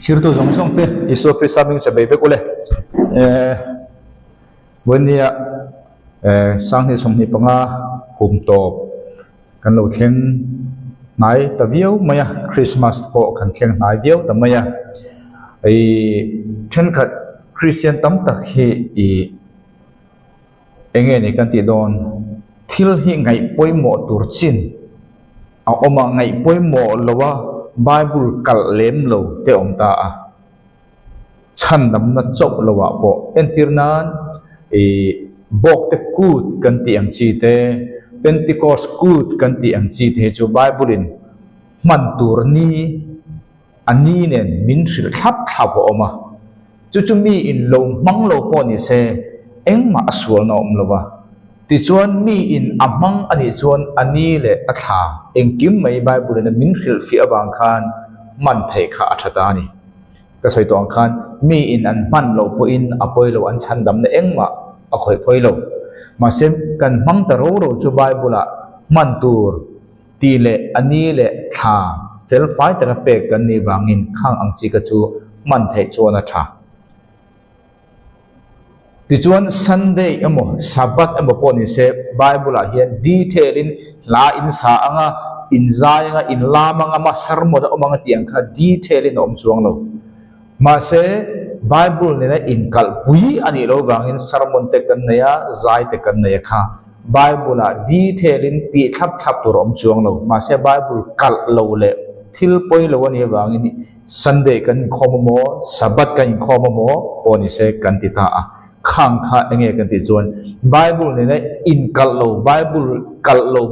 Sirtu zong zong te Isu Kristaming sa bebek ule Wanya sang ni som ni panga hum top kan lo theng nai ta viau maya Christmas po kan theng nai viau ta maya ai then khat Christian tam tak hi I enge ni kan ti don thil hi ngai poimo tur chin a oma ngai poimo lowa Bible kal lem lo te om ta a chan dam na chok lowa po entirnan bok te kut kan ti ang chi te Pentecost kut kan ti ang chi te chu Bible in man tur ni ani nen min thil thap thap oma chu chu mi in lo mang lo po ni se eng ma sual na om lowa ti chuan mi in amang ani chuan ani le a tha eng kim mai Bible na min thil fi awang khan man thei kha athata ni ka soi tong khan mi in an man lo po in apoi lo an chan dam na eng ma a khoi phoi lo ma sem kan mang ta ro ro chu Bible a man tur ti le ani le tha fel fai ta ka pe kan ni wangin khang ang chi ka chu man thei chuan a tha ti chuan Sunday emo Sabbath emo po ni se Bible a hian detail in la in sa anga in zai anga in lam anga ma sermon a omanga tiang kha detail in om chuang lo ma se Bible ni na in kal pui ani lo wangin sermon te kan ya zai te kan ya kha Bible a detail in ti thap thap tur om chuang lo ma se Bible kal lo le thil poi lo ni wangin Sunday kan khomo Sabbath kan khomo po ni se kan ti ta a khang kha enge kan ti chuan Bible ni na in kal lo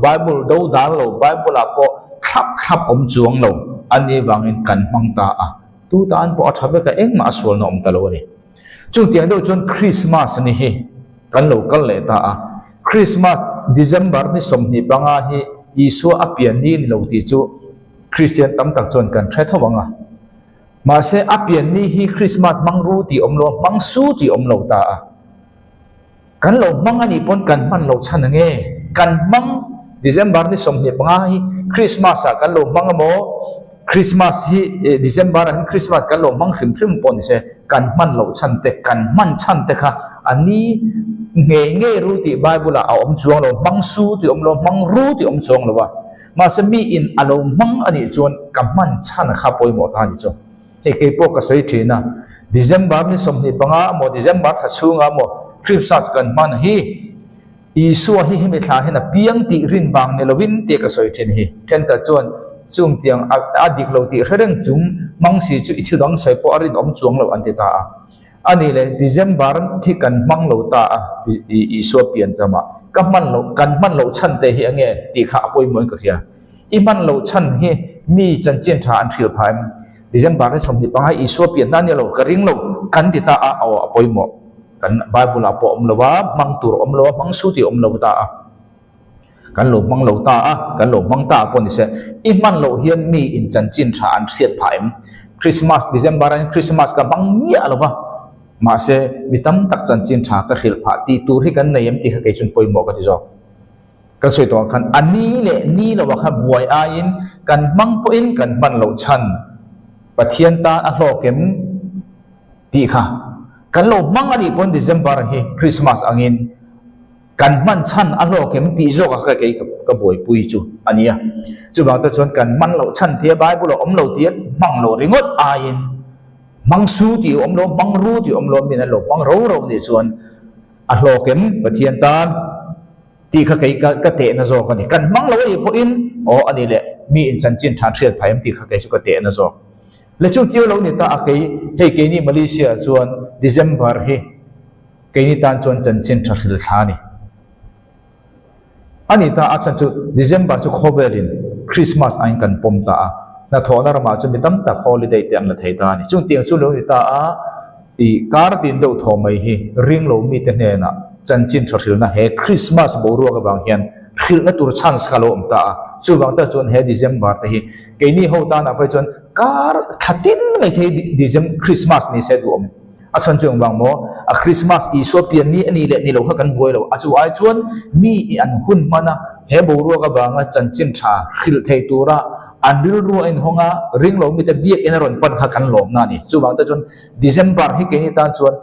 Bible do dan lo Bible a po thap thap om chuang lo ani wangin kan mang ta a tu tan po athabe ka eng ma sual nom ta lo ni chung tiang do chuan Christmas ni hi kan lo kal le ta a Christmas December ni som ni panga hi Isu apian ni lo ti chu Christian tam tak chuan kan thre thawanga ma se apian ni hi Christmas mangru ti omlo mangsu ti omlo ta a kan lo mang ani pon kan man lo chan nge kan mang December ni som ni panga hi Christmas a kan lo mang mo Christmas hi December han Christmas kan lo mang khim khim pon se kan man lo chan te kan man chan te kha ani nge ru ti Bible a om chuang lo mangsu ti omlo mangru ti om chuang lo wa ma se mi in alo mang ani chuan kan man chan kha poi mo ta ni chu ke po ka soi thina December ni som ni panga mo December tha chunga mo Christmas kan man hi Isu hi mi thla hena piang ti rin wang ne lovin te ka soi thin hi then ta chuan chung tiang adik lo ti reng chung mangsi chu ithu dang sai po arin om chuang lo an ti ta ani le December thi kan mang lo ta Isu pian chama kan man lo chan te hi ange ti kha apoi moi ka hia I man lo chan hi mi chan chen tha an thil phaim December ni som ni panga Isu pian na ni lo ka ring lo kan ti ta a apoi mo kan Bible a po om lo wa mang tur om lo mang su ti om lo ta kan lo mang lo ta kan lo mang ta po ni se I man lo hian mi in chan chin tha an siat phaim Christmas December and Christmas ka bang nia lo wa ma se mitam tak chan chin tha ka khil pha ti tur hi kan nei em ti ka chun poi mo ka ti zo ka soi to kan ani le ni lo wa kha buai a in kan mang po in kan man lo chan pathian ta a hlokem ti kha kan lo mang ani pon December hi Christmas angin kan man chan a hlokem ti zo ka ka boi pui chu ania chu ba ta chon kan man lo chan thia Bible om lo tiat mang lo ringot a in mang su ti om lo mang ru ti om lo min lo mang ro ni chuan a hlokem pathian ta ti kha ka te na zo ka ni kan mang lo i po in o ani le mi in chan chin tha thiat phaim ti kha chu ka te na zo le chu chiu lo ni ta a hei ke ni Malaysia chuan December hi ke ni tan chuan chan chin tha thil tha ni ani ta a chan chu December chu khovelin Christmas ain kan pom ta na thona rama chu mitam ta holiday te ang la thei ta ni chung tiang chu lo ni ta a I kar tin do tho mai hi ring lo mi te ne na chan chin tha thil na he Christmas bo ru ka bang hian thil na tur chance ka lo om ta chu bang ta chuan he December te hi ke ni ho ta na phai chuan kar thatin mai the December Christmas ni se du om a chan chung bang mo a Christmas Isu pian ni ani le ni lo kha kan boi lo a chu ai chuan mi an hun mana he bo ru ka bang a chan chin tha khil thei tura anril ru in honga ring lo mi te biak in ron pan kha kan lom na ni chu bang ta chon December hi ke ni ta chuan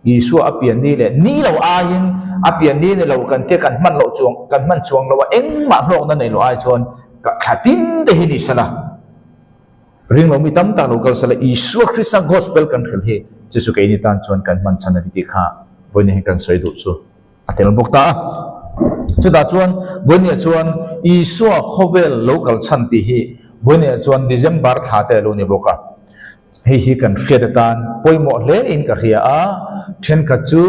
Isu apian ni le ni lo ayin apian ni lo kan te kan man lo chuang kan man chuang lo eng ma hlong na nei lo ai chuan ka khatin te hi ni sala ring lo mi tam ta lo kal sala Isu Christ gospel kan khel hi chu ke ni tan chuan kan man chana ti kha voini kan soi du chu atel bok ta chu da chuan voini chuan Isu khovel local chan ti hi voini chuan December tha te lo ni boka hi kan khia tan poimo le in ka ria a then ka chu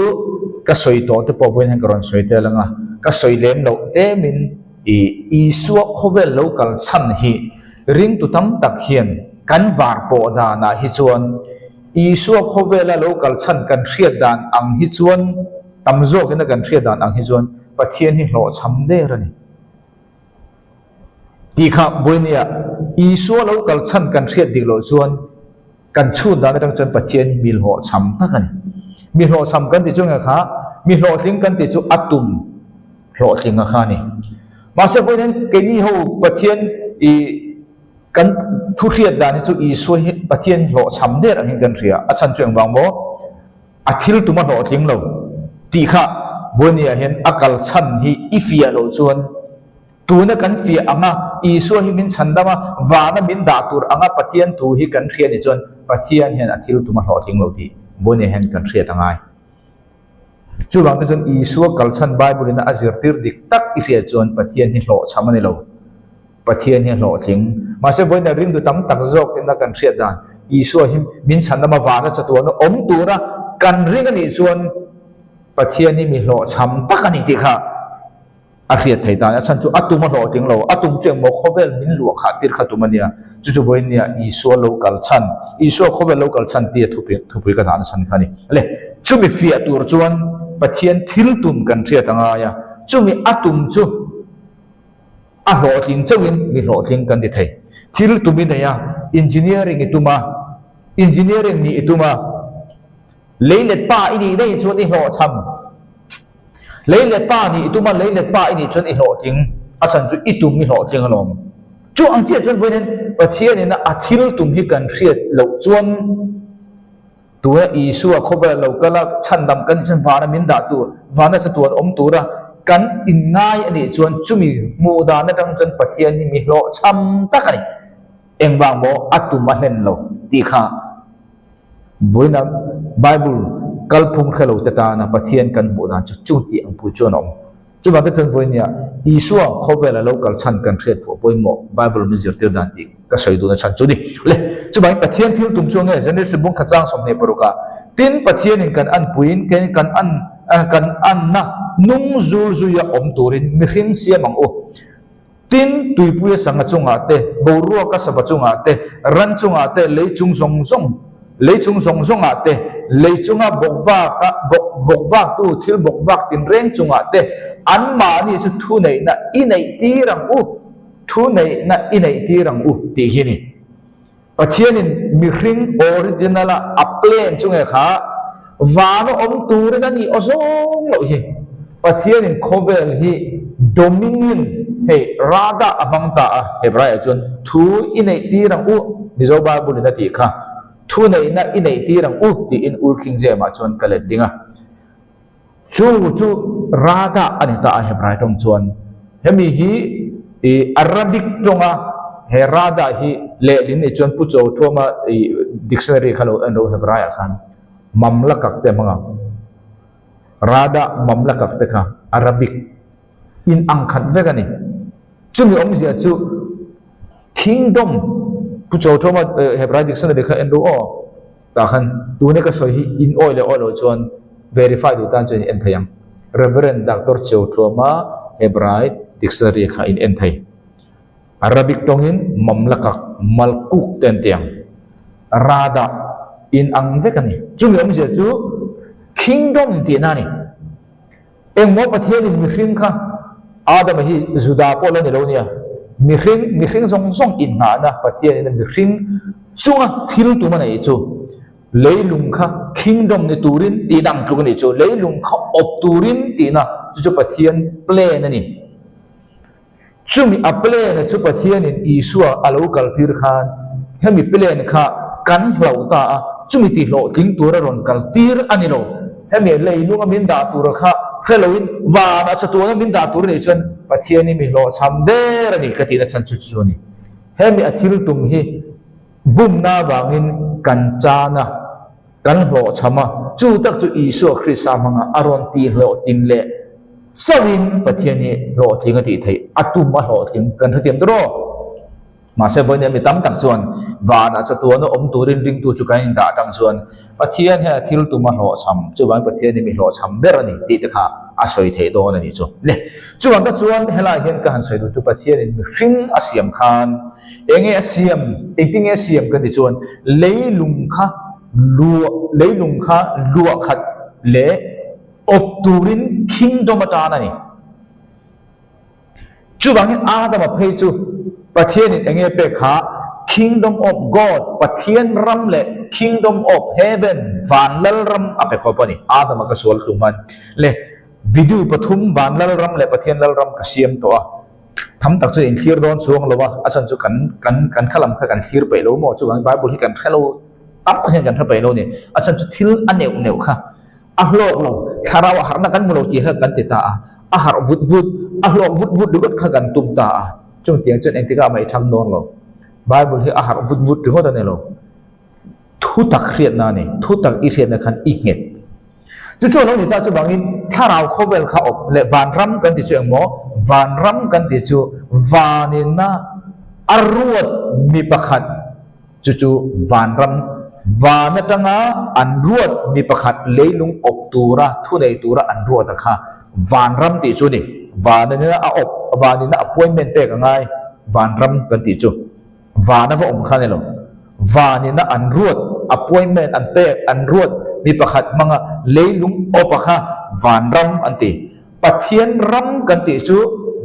ka soi to te po voin han karon soi te langa ka soi lem lo te min Isu khovel local chan hi ring tu tam tak hian kan var po da na hi chuan Isu khovela local chan kan khia dan ang hi chuan tamzo ke na kan khia dan ang hi chuan pathian hi hlo cham de rani ti kha boinia Isu local chan kan khia dik lo chuan kan chu da na chuan pathian mil ho cham ta kan mi hlo cham kan ti chunga kha mi hlo thing kan ti chu atum hlo thinga kha ni ma se voin ke ni ho pathian kan thu khia dan chu Isu pathian hlo cham de ang kan ria a chan chuang wang mo athil tu ma hlo thing lo ti kha voinia hen akal chan hi ifia lo chuan tu na kan fia anga Isu hi min chandama wa na min da tur anga pathian tu hi kan khia ni chuan pathian hen athil tu ma hlo thing lo ti voinia hen kan khia tangai chu bang ta chuan Isu kal chan Bible na azir tir dik tak ifia chuan pathian hi hlo cham ani lo pathian hi hlo thing ma se voina ring du tam tak jok in na kan khia dan Isu hi min chandama wa na chatu na om tura kan ring ani chuan pathian ni mi hlo cham tak ani ti kha a khia thei ta chan chu atum hlo ting lo atum cheng mo khovel min lu kha tir kha tumania chu chu voinia Isu local chan Isu khovel local chan ti thupi ka dan chan khani le chu mi fia tur chuan pathian thil tum kan thia tanga ya chu mi atum chu a hlo ting chawin mi hlo ting kan ti thei thil tumi na ya engineering ni ituma leilet pa ini nei chuan i hlo cham leilet pa ni ituma leilet pa ini chuan i hlo ting a chan chu itum mi hlo ting alom chu ang chia chuan voinen pathian in a thil tum hi kan hriat lo chuan tua Isu a khoba lo kala chandam kan chan vana min da tu vana sa tuan om tura kan in ngai ani chuan chumi mu da na tang chuan pathian ni mi hlo cham takani engwang mo atuma hlen lo ti kha voina Bible kalphung khelo ta na pathian kan bu da chu ti ang pu chuan om chu ba ta chuan voinia Isu khobela local chan kan khret fo poimo Bible mi zir tir dan ti ka soi du na chan chu ni le chu ba pathian thil tum chuang e janer se bung khachang som ne paruka tin pathian in kan an puin kan an na nung zul zu ya om turin mi khin sia mang o tin tuipuya sanga chunga te boruwa ka saba chunga te ran chunga te leichung song ate leichunga bokwa tu thil bokwa tin reng chunga te an ma ni chu thu nei na inei tirang u ti hini pathianin mi hring original a plain chunga kha vano om turin ani ozong lo hi pathianin khovel hi dominion hey rada amang ta Hebrai chun thu inei tirang u mizo Bible na ti kha thu nei na inei tirang u ti in ul king je ma chon kalet dinga chu rada ani ta Hebrai tong chon hemi hi Arabic tonga he rada hi le din ni chon pu chaw thoma dictionary khalo ando Hebrai khan mamlakak te manga rada mamlakak te kha Arabic in angkhat vegani chumi om sia chu kingdom pu chaw thoma Hebrai dictionary kha endo o ta khan tu ne ka soi hi in oil lo chon verify du tan chen en thayang Reverend Dr. Chaw thoma Hebrai dictionary kha in en thai Arabic tongin mamlakak malkuk ten tiang rada in ang vekani chumi om sia chu kingdom ti nani engmo pathian in mi hring kha Adam hi Juda po la ni lo nia mi hring song in na na pathian in mi hring chunga thil tu ma nei chu leilung kha kingdom ni turin ti dang tu ni chu leilung kha op turin ti na chu pathian plan ani chumi aple na chu pathian in isua alo kaltir khan hemi plen kha kan hlauta chumi ti hlo ting tura ron kaltir anilo hemi leilunga min da tura kha Halloween và đã cho tôi mình đã tuổi này chân và thiên ni mình lo chăm đê là đi cái gì là chân chút chút này hem bị athil tum hi bum na wangin kan cha na kan lo chama chu tak chu Isu Christ amanga aron ti lo tin le sawin và thiên ni lo thi cái gì thấy atum ma lo tin kan thtiam đó mà sẽ với nên bị tắm tặng xuân và đã cho tôi nó ôm tôi đến ring tôi chụp cái hình đã tặng xuân và thiên hay thiếu tôi mà họ chăm chú bạn và thiên thì mình họ chăm biết rồi thì tự khá soi thế đó là gì chứ nè chú bạn các xuân hay là hiện cái hành soi tôi và thiên thì mình phinh asiam khan nghe asiam tiếng nghe asiam cái gì xuân lấy lùng khá lúa khát lệ ốp turin kingdom ta này chú bạn Adam mà thấy chú Pathian in enge pe kha kingdom of God pathian ram le kingdom of heaven van lal ram ape ko pani adam ka sol thuman le video pathum van lal ram le pathian lal ram ka siam to a tham tak chu in clear don chuang lowa achan chu kan khalam kha kan clear pe lo mo chu bang bible hi kan khalo tam hen kan pe lo ni achan chu thil aneu kha a hlok lo tharawa harna kan mulo ti ha kan ti ta a har vut a hlok vut dugat kha kan tum ta chung tiếng chân anh thấy cả mấy trăm non rồi Bible thì ahar bút trước đó này rồi thu tắc khiết na này thu tắc ít khiết là khăn ít nghẹt chứ cho nó người ta cho bằng in thà nào không về khảo lệ vạn ram cần thì chuyện mó vạn ram cần thì chú vạn na arruat mi pakhat chú vạn ram vạn na tanga anruat mi pakhat leilung optura thu nei tura anruat kha vạn ram thì chú này vạn na op vạn na appointment pe ka ngai vạn ram kan ti chu vạn na vom khan elo vạn na anruat appointment an pe anruat mi pakhat manga leilung opakha vạn ram anti pathian ram kan ti chu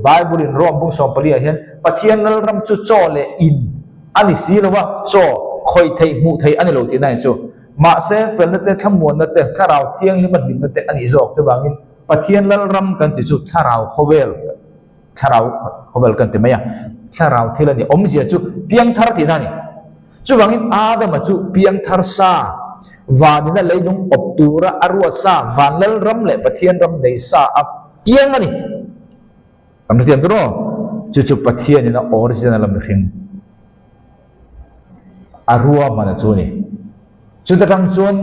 Bible in rom bung som pali hian pathian lal ram chu cho le in ani si lawa cho khoi thei mu thei ani lo ti nai chu ma se fel na te thamun na te kharau thiang hi man lim na te ani jok chu bangin pathian lal ram kan ti chu tharau khovel kan ti maya tharau thilani om zia chu piang thar ti na ni chu bangin adam chu piang thar sa và đến là lấy đúng optura arua sa và lal ram le pathian ram nei sa ap piang ani am tiam tu no chu pathian ni na original lam ring arua mana chu ni chu ta tang chuan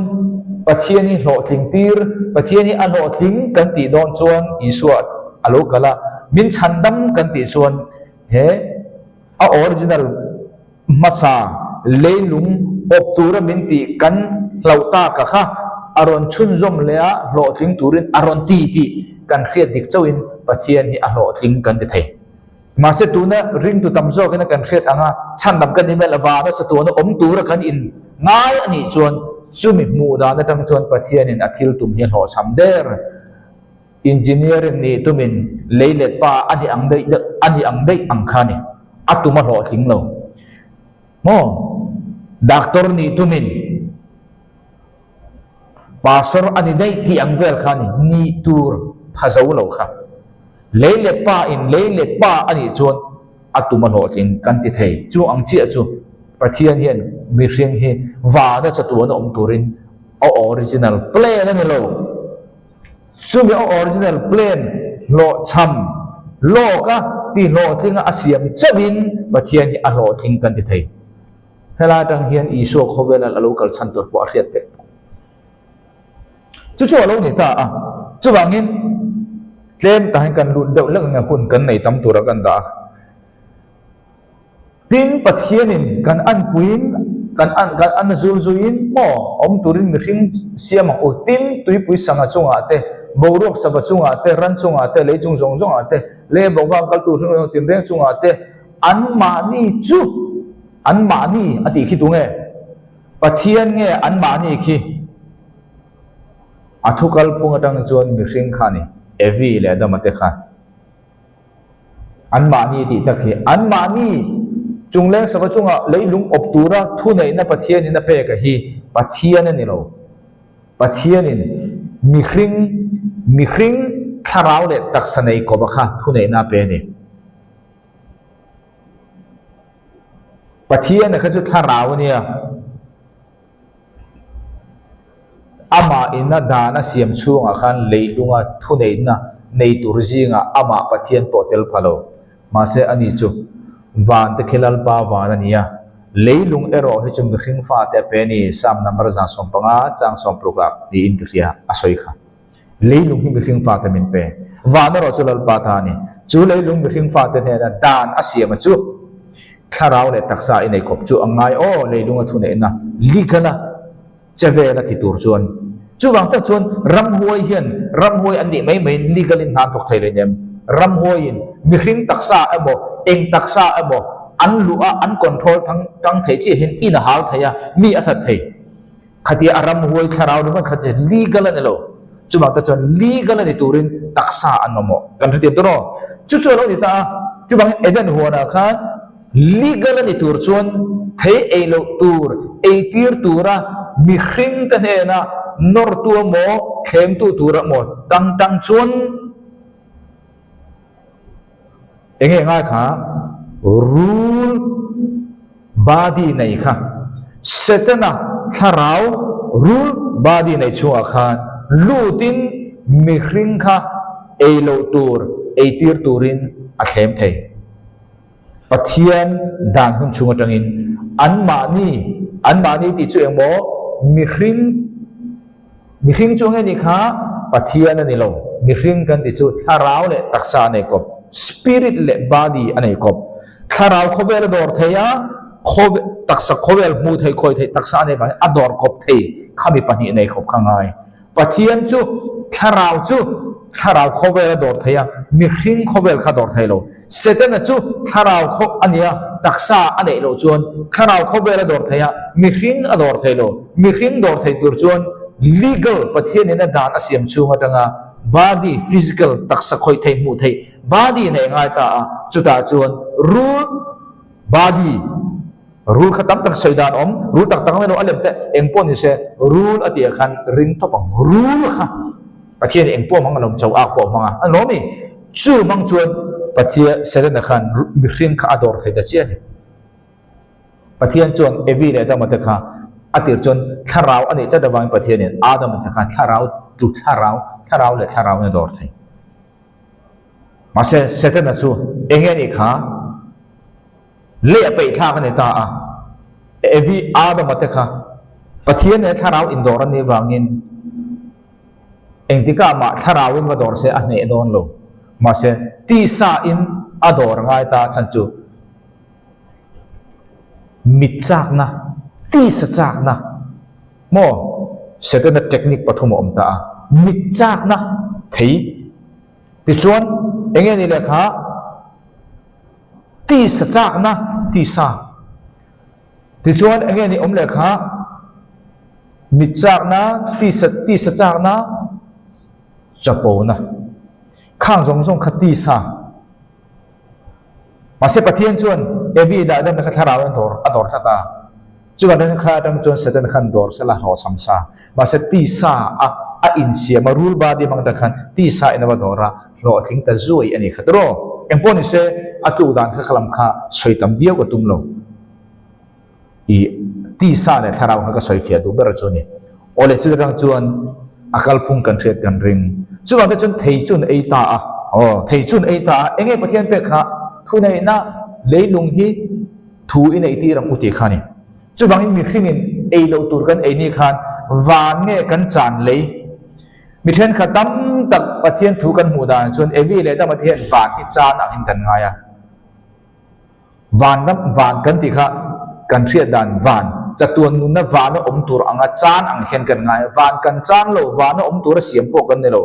pathian ni hlo thing tir pathian ni a hlo thing kan ti don chuan isuat alo kala min chandam kan ti chuan he a original masa leilung optura min ti kan lauta ka kha aron chun zom lea hlo thing turin aron ti kan khiat dik chawin pathian hi a hlo thing kan ti thei ma se tu na ring tu tam zo kan khiat anga chandam kan ni mel awa na sa tu na om tur kan in ngai ani chuan chumi mu da na tang chuan pathian in athil tum hi hlo cham der engineering ni tumin leilet pa ani ang dei ang khani atuma hlo thing lo mo doctor ni tumin pastor ani dei ti ang vel khani ni tur phazau lo kha leilet pa ani chuan atuma hlo thing kan ti thei chu ang chia chu pathian hian mi hring hi wa da chatuan om turin original plan ani lo sumi original plan lo cham lo ka ti lo thing asiam chawin pathian hi a lo thing kan ti thei hela dang hian Isu khovel al local chantor po ariat pe chu lo ni ta chu wangin tlem ta kan lu deuh lang na hun kan nei tam tura kan da tin pathianin kan an puin kan an zuin mo om turin mi hring siam o tin tui pui sanga chunga te borok saba chunga te ran chunga te le chung zong te le boga kal tu chung tin re chunga te an mani ati khi tu nge pathian nge an mani khi athukal punga tang chuan mi hring khani evi le damate kha an mani ti takhi an mani chungleng saba chunga leilung optura thu nei na pathian in a pe ka hi pathian ani lo pathian in mi hring tharau le taksanei ko ba kha thu nei na pe ni Pathian na khachu tharau nia ama inna dana siam chunga khan leilunga thuneina nei turjinga ama pathian potel phalo mase ani chu van te khilal pa van ania leilung ero hi chum khing fa te peni sam number za som panga chang som proga ni in kriya asoi kha leilung hi khing fa te min pe van ro chulal pa ta ni chu leilung khing fa te ne dan asiam chu tharau le taksa inei khop chu angai o leilunga thuneina likana chevela ki tur chuan chuwang ta chuan ramhuai hian ramhuai ani mai mai legal in han tok thaile nem ramhuai in mi hring taksa abo eng taksa abo an lua an control thang thei chi hin in hal thaya mi athat thei khati aram huai tharau ma khache legal an lo chuwang ta chuan legal ani turin taksa anomo kan thati to chu chu lo ni ta chuwang eden huana khan legal ani tur chuan thei ei lo tur ei tir tura mi hring ta ne na nor tu mo khem tu tura mo tang chuan enge ngai kha rule body nei kha setana tharau rule body nei chua khan lutin mi hring kha ei lo tur ei tir turin a khem thei pathian dan hun chunga tangin an mani ti chu emo mi hring chung ni kha pathian ani lo mi hring kan ti chu tharau le taksa nei kop spirit le body anei kop tharau khovel dor theya khov taksa khovel mu thei khoi thei taksa nei ba ador kop thei khami pani nei khop khangai pathian chu tharau khovel dor theya mi hring khovel kha dor thei lo setana chu tharau khop ania taksa anei lo chuan tharau khovel dor theya mi hring ador thei lo mi hring dor thei tur chuan legal pathian ina dan asiam chunga tanga body physical taksa khoi thei mu thei body nei ngai ta chuta chuan rule body rule khatam tak saidan rule tak tang meno alem te engpon ni se rule atia khan ring thopang rule kha pathian engpo mang lom chau a po manga anomi chu mang chuan pathia selen khan mi hring kha ador thei da chian pathian chuan evi le da mata kha atir chuan tharau ani ta dawang pathian in adam ta kha tharau le tharau ne dor thei mase seten chu enge ni kha le pe tha ka ne ta a evi adam ta kha pathian ne tharau indor ani wangin engtika ma tharau in ma dor se a ne don lo mase ti sa in ador ngai ta chan chu mit chak na ti sa chak na mo seten technique pathum om ta mit chak na thei ti chuan enge ni le kha ti sa chak na ti sa ti chuan enge ni om le kha mit chak na ti sa chak na chapo na khang zong kha ti sa mase pathian chuan evi da da kha tharau an dor ador thata chuan dan kha dang chuan seten khan dor sala ro samsa mase ti sa a in sia marul ba di mang da khan ti sa ina ba dora lo thing ta zui ani khatro engpon se atu dan kha khalam kha soitam dia ko tumlo I ti sa ne tharau kha ka soi khia du ber chuni ole chu rang chuan akal phung kan thret kan ring chuan ta chun thei chun ei ta thei chun ei ta enge pathian pe kha thu nei na leilung hi thu in ei ti ram uti khani chu bang mi khingin ei lo tur kan ei ni khan van nge kan chan lei mi then khatam tak pathian thu kan mu dan chuan evi le da pathian van hi chan ang in kan ngaya van kan ti kha kan thriat dan van chatuan nun na van om tur anga chan ang hen kan ngai van kan chan lo van om tur siam po kan ne lo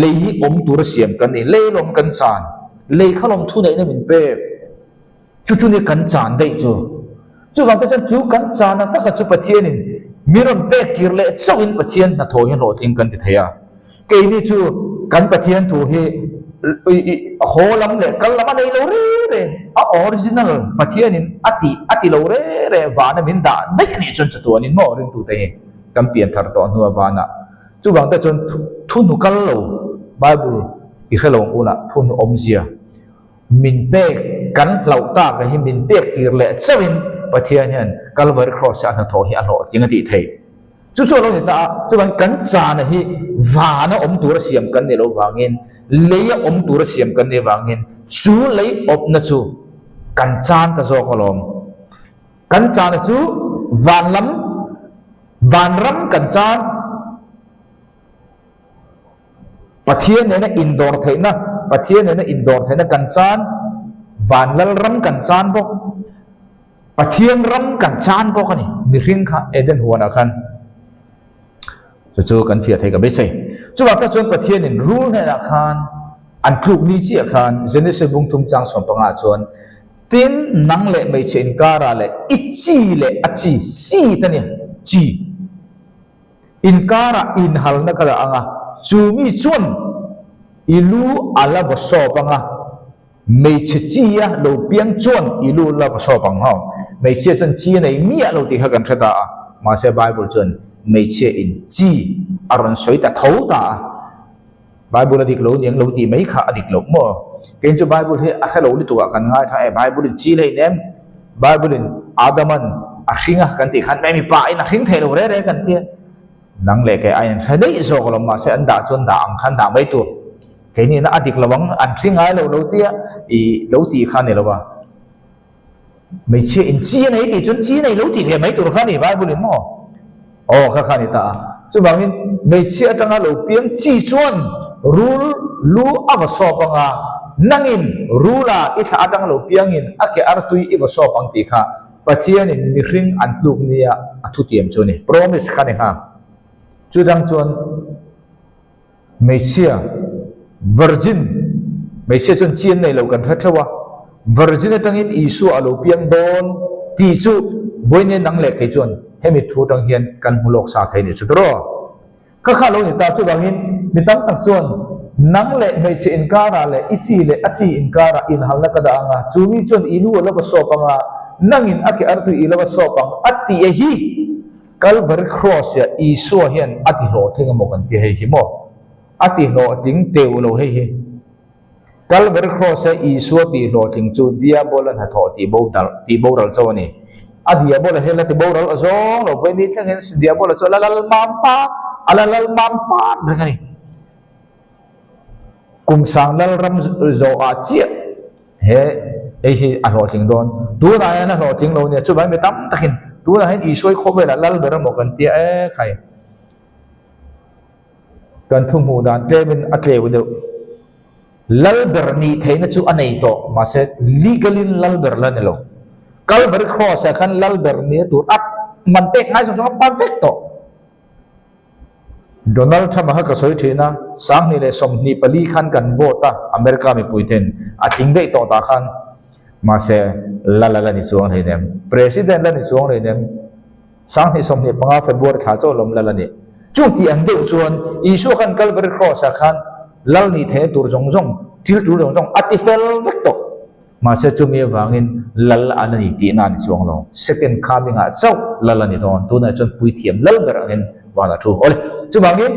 lei om tur siam kan ni lei lom kan chan lei khalom thu nei na min pe chu ni kan chan dei chu wang ta chu kan chan na ta ka chu pathian in miron pe kirle chawin pathian na tho hin ro ting kan ti theya ke ni chu kan pathian thu hi holam le kalama nei lo re a original pathian in ati lo re wana min da dai ni chon chatuan in mo rin tu te kam pian thar to nu wana chu wang ta chon thu nu kal lo bible i khalong una thu om zia min pe kan lau ta ka hi min pe kirle chawin pathian hian Calvary cross an tho hi a lo tinga ti thei chu chu lo ni ta chu ban kan cha na hi wa na om tur siam kan ni lo wangin leya om tur siam kan ni wangin chu lei op na chu kan chan ta zo kolom kan cha na chu van ram kan chan pathian ne indoor theina pathian ne indoor theina kan chan van lal ram kan chan bok pathian ram kan chan bok ani mi ring kha eden huana khan chu kan fiat thei ka be sei chu wa ta chon pathian in rule ne la khan an thluk ni chi khan Genesis bung thum chang som panga chon tin nang le mai chen kara le ichi le achi si tani chi in kara in hal na kala anga chumi chun ilu ala vaso panga mai che chi ya lo piang chun ilu la vaso pang ha mai che chen chi nei mi lo ti kha kan thata ma se Bible chun mai che in chi aron soi ta thau ta Bible adik lo niang lo ti mai kha adik lo mo ken chu Bible he a khalo ni tu kan ngai tha e Bible chi lei nem Bible Adaman a hringa kan ti khan mai mi pa in a hring thelo re re kan ti nang le ke ai thai dei zo ko ma se an da chon da ang khan da mai tu ke ni na adik lawang an hringai lo ti i lo ti khan ne lo ba mai che in chi nei ti chun chi nei lo ti he mai tu khan ni Bible mo kha khan ni ta chu bangin mai che atanga lo piang chi chuan rule lu ava so panga nangin rula itha atang lo piangin ake artui iva so pang ti kha pathian in mi hring an tluk nia athu tiam chuni promise khane ha chudang chuan meichia virgin meichia chun chien nei lo kan thathawa virgin atangin isu alo piang don ti chu boine nang le ke chuan hemi thu tang hian kan mulok sa thai ni chutro ka kha lo ni ta chu bangin mi tam tak chuan nang le mei che in kara le ichi le achi in kara in halna kada anga chumi chon ilu la ba so panga nangin ake artu ila ba so pang ati e hi Calvary cross ya isu hian ati lo thenga mo kan ti hi mo ati lo ting teu lo hi Calvary cross ya isu ti lo ting chu diabolan ha tho ti bo dal chawani a diabol hela ti bo dal azong lo ve ni thang diabol cho lalal mampa alalal mampa ngani kum sang lal ram zo a chia he ei hi a lo ting don tu na ya na lo ting lo ne chu bai me tam takin tu na hen i soi kho ve la lal ber mo kan tia e khai kan thum hu dan teben a tle u de lal ber ni theina chu anei to ma se legalin lal ber la ne lo Calvary cross kan lal ber ni tu at man te ngai so perfecto Donald Trump ha ka soi thina sang ni le som ni pali khan kan vote America mi puiten a thing dei to ta khan ma se la ni suang he nem president la ni suang he nem sang ni som ni panga February tha chaw lom la ni chu ti ang deu chuan isu khan Calvary cross khan lal ni the tur jong jong til tur jong jong atifel vecto ma se chu mi wangin lal anani ti na ni suang lo second coming a chaw la ni don tu na chon pui thiam lal ber anin wala thu ole chu bangin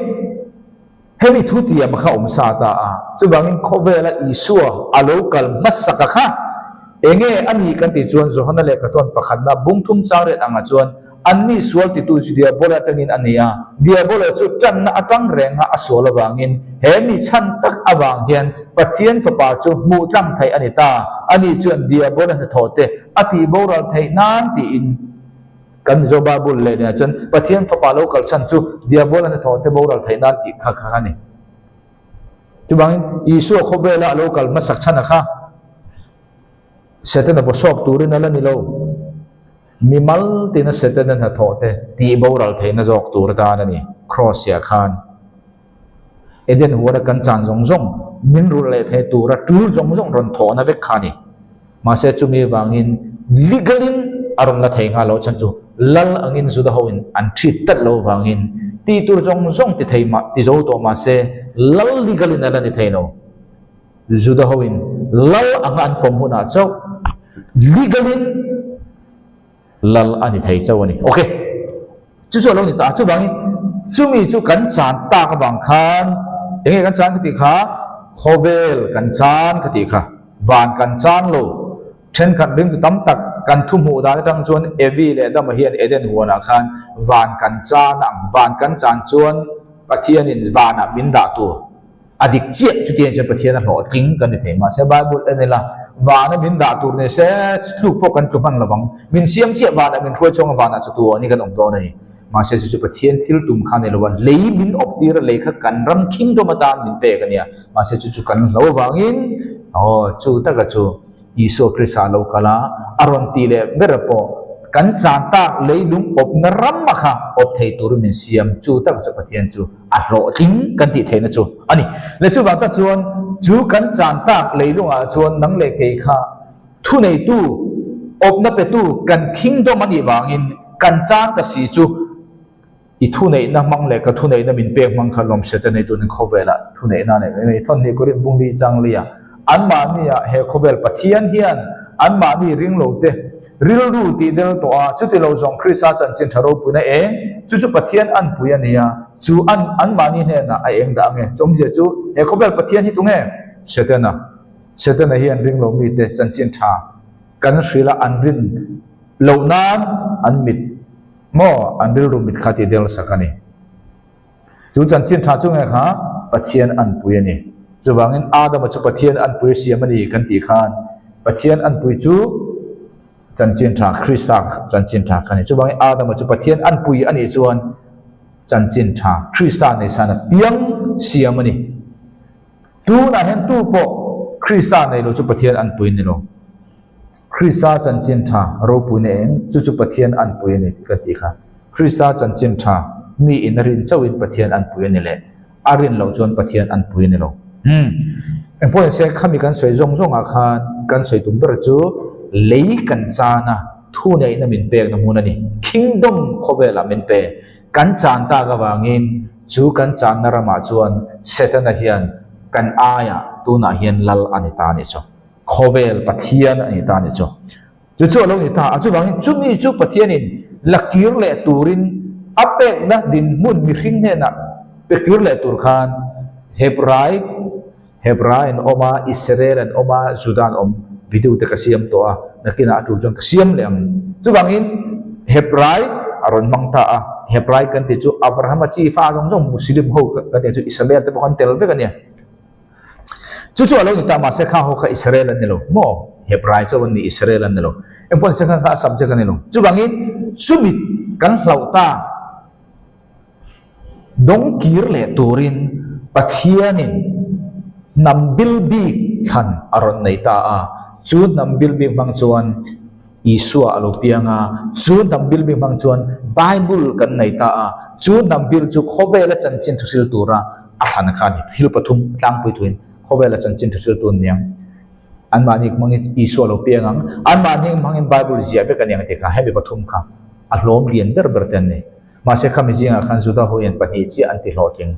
hemi thu ti am kha sa ta chu bangin khovela isua alokal masaka kha enge ani kan ti chuan zo hana le ka ton pakhat na bungthum changre anga chuan anni sual ti tu chu dia bola tangin ania dia bola chu tan na atang renga asola wangin hemi chan tak awang hian pathian fapa chu mu tang thai anita ani chuan dia bola na thote ati boral thai nan ti in kan zo babul le ne chon pathian fapa local chan chu diabol an tho te boral thainan ti kha kha ni chu bang isu khobela local masak chana kha setan bo sok turin ala ni lo mimal tina setan na tho te ti boral thaina jok tur ta na ni cross ya khan eden huwa kan chan jong jong min ru le the tura tur jong jong ron tho na ve khani ma se chu mi wangin legalin aron la thainga lo chan chu lal angin zuda hoin an treat tat lo wangin ti tur jong jong ti thaima ti zo to ma se lal legal in ala ni thaino zuda hoin lal anga an pom huna chaw legalin lal ani thai chaw ani okay chu so lo ni ta chu bangin chu mi chu kan chan ta ka bang khan enge kan chan ti kha khovel kan chan ka ti kha van kan chan lo chen kan ring tam tak kan thu mu da tang chuan evi le da ma hian eden huana khan van kan cha nang van kan chan chuan pathian in vana min da tu adik che chu tian chen pathian a hlo ting kan ni thema se bible anela vana min da tu ne se lu po kan tu man lawang min siam che vana min thoi chong vana chu tu ni kan om do nei ma se chu pathian thil tum khan ne lawan lei min op tir le kha kan ram king do matan min pe kan ya ma se chu kan lo wangin chu ta ga chu Iso Krista lo kala aron tile berapo kan chanta leilung op naram makha op thei tur min siam chu tak chu pathian chu a hlo ting kan ti theina chu ani le chu wa ta chuan chu kan chanta leilung a chuan nang le ke kha thu nei tu op na pe tu kan thing do mani wangin kan chan ta si chu I thu nei na mang le ka thu nei na min pek mang khalom se ta nei tu nin khovela thu nei na ne me thon ni korin bung li chang lia an ma ni ya he khovel pathian hian an ma ni ring lo te ril ru ti del to a chu ti lo jong Krista chan chin tharo pu na eng chu pathian an pu ya ni ya chu an ma ni ne na a eng da nge chom je chu he khovel pathian hi tu nge setana hian ring lo mi te chan chin tha kan srila an rin lo nan an mit mo an ril ru mit khati del sakani chu chan chin tha chu nge kha pathian an pu ya ni chuwangin Adam chu pathian an pui siamani kan ti khan pathian an pui chu chanchin tha Krista chanchin tha kan chuwangin Adam chu pathian an pui ani chuan chanchin tha Krista nei sana piang siamani tu na hen tu po Krista nei lo chu pathian an pui ni lo Krista chanchin tha ro pui ne en chu pathian an pui ni kan ti kha Krista chanchin tha mi in rin chawin pathian an pui ni le arin lo chuan pathian an pui ni lo anh point sẽ khami kan soi zong zong a khan kan soi tum ber chu lei kan chana thu nei na min pek na mun ani kingdom khovela min pe kan chan ta ga wangin chu kan chan na rama chuan setana hian kan aya tu na hian lal ani ta ni chu khovel pathian ani ta ni chu chu lo ni ta chu wangin chu mi chu pathian in lakir le turin apek na din mun mi hring ne na pekir le tur khan Hebrai and Oma Israel and Oma Sudan video te kasiam to a nakina atul jong kasiam lem chuwangin Hebrai aron mangta a Hebrai kan ti chu Abraham chi fa jong muslim ho kan ti chu Israel te bokon tel ve kan ya chu lo ni ta ma se kha ho ka Israel an lo mo Hebrai chu ni Israel an lo empon se kha subject an lo chuwangin sumit kan hlauta dong kir le turin pathianin nambil bi khan aron nei ta a chu nambil bi mang chuan Isua alo pianga chu nambil bi mang chuan Bible kan nei ta a chu nambil chu khobela chanchin thil tura a khan khan hil pathum tlang pui thuin khobela chanchin thil tur niang an mani mangi Isua alo pianga an mani mangin Bible zia be kan yang te kha hebe pathum kha a hlom lian ber ten nei ma se khami jinga khan juda ho en pani chi anti hloting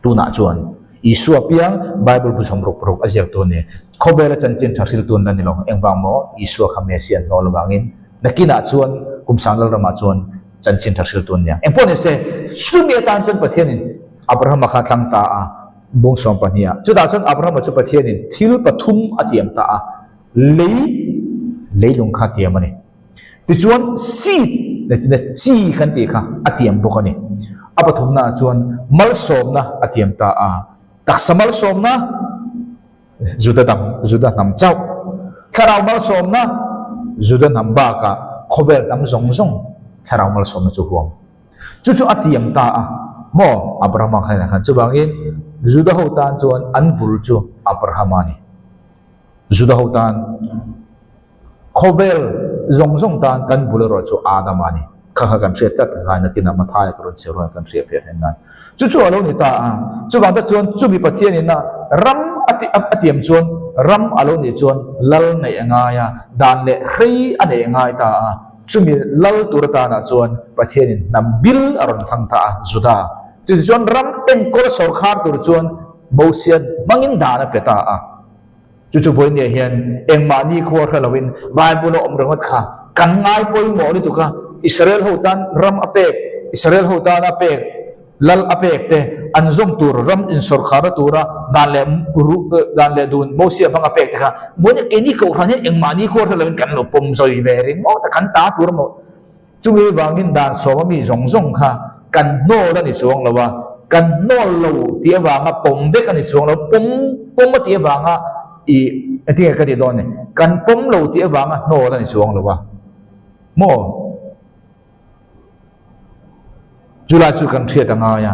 tu na chuan Isua piang Bible bu som rok ajak to ne khobela chanchin thasil tun na nilo engwang mo Isua khamesian no lawangin nakina chuan kumsangal rama chuan chanchin thasil tun nya engpone se sumia tan chon pathianin Abraham kha tlang ta a bung som pania chu da chon Abraham chu pathianin thil pathum atiam ta a leilung kha tiamani ti chuan seed na chi kan ti kha atiam bokani apathum na chuan mal som na atiam ta a taksamal som na juda nam chau tharau mal som na juda nam ba ka khovel tam zong tharau mal som na chu huam chu atiam ta a mo Abraham khaina khan chu bangin juda ho tan chuan an bul chu Abraham ani juda ho tan khovel zong tan kan bul ro chu Adam ani kha kan se ta ka na kina ma thai ka ron se ron kan se fe hen nan chu alo ni ta a chu wang ta chuan chu bi pathian in na ram atiam chuan ram alo ni chuan lal nei anga ya dan le hrei ane ngai ta a chu mi lal tur ta na chuan pathian in nam bil aron thang ta juda chu chuan ram ten kor sor khar tur chuan bosian mangin da na peta a chu voi ne hian engma ni khor khalawin Bible om rongot kha kan ngai poi mo ni tu kha Israel ho tan ram apek Israel ho tan apek lal apek te anzom tur ram in sor khara tura dan le dun mo sia banga pek ta mo ne eni ko khane eng mani ko la kan lo pom soi verin mo ta kan ta tur mo chumi wangin dan so mi zong zong kha kan no la ni suang lawa kan no lo tia wanga pom de kan ni suang lo pom tia wanga i ati ka di don ne kan pom lo tia wanga no la ni suang lawa mo July chu kan thia tanga ya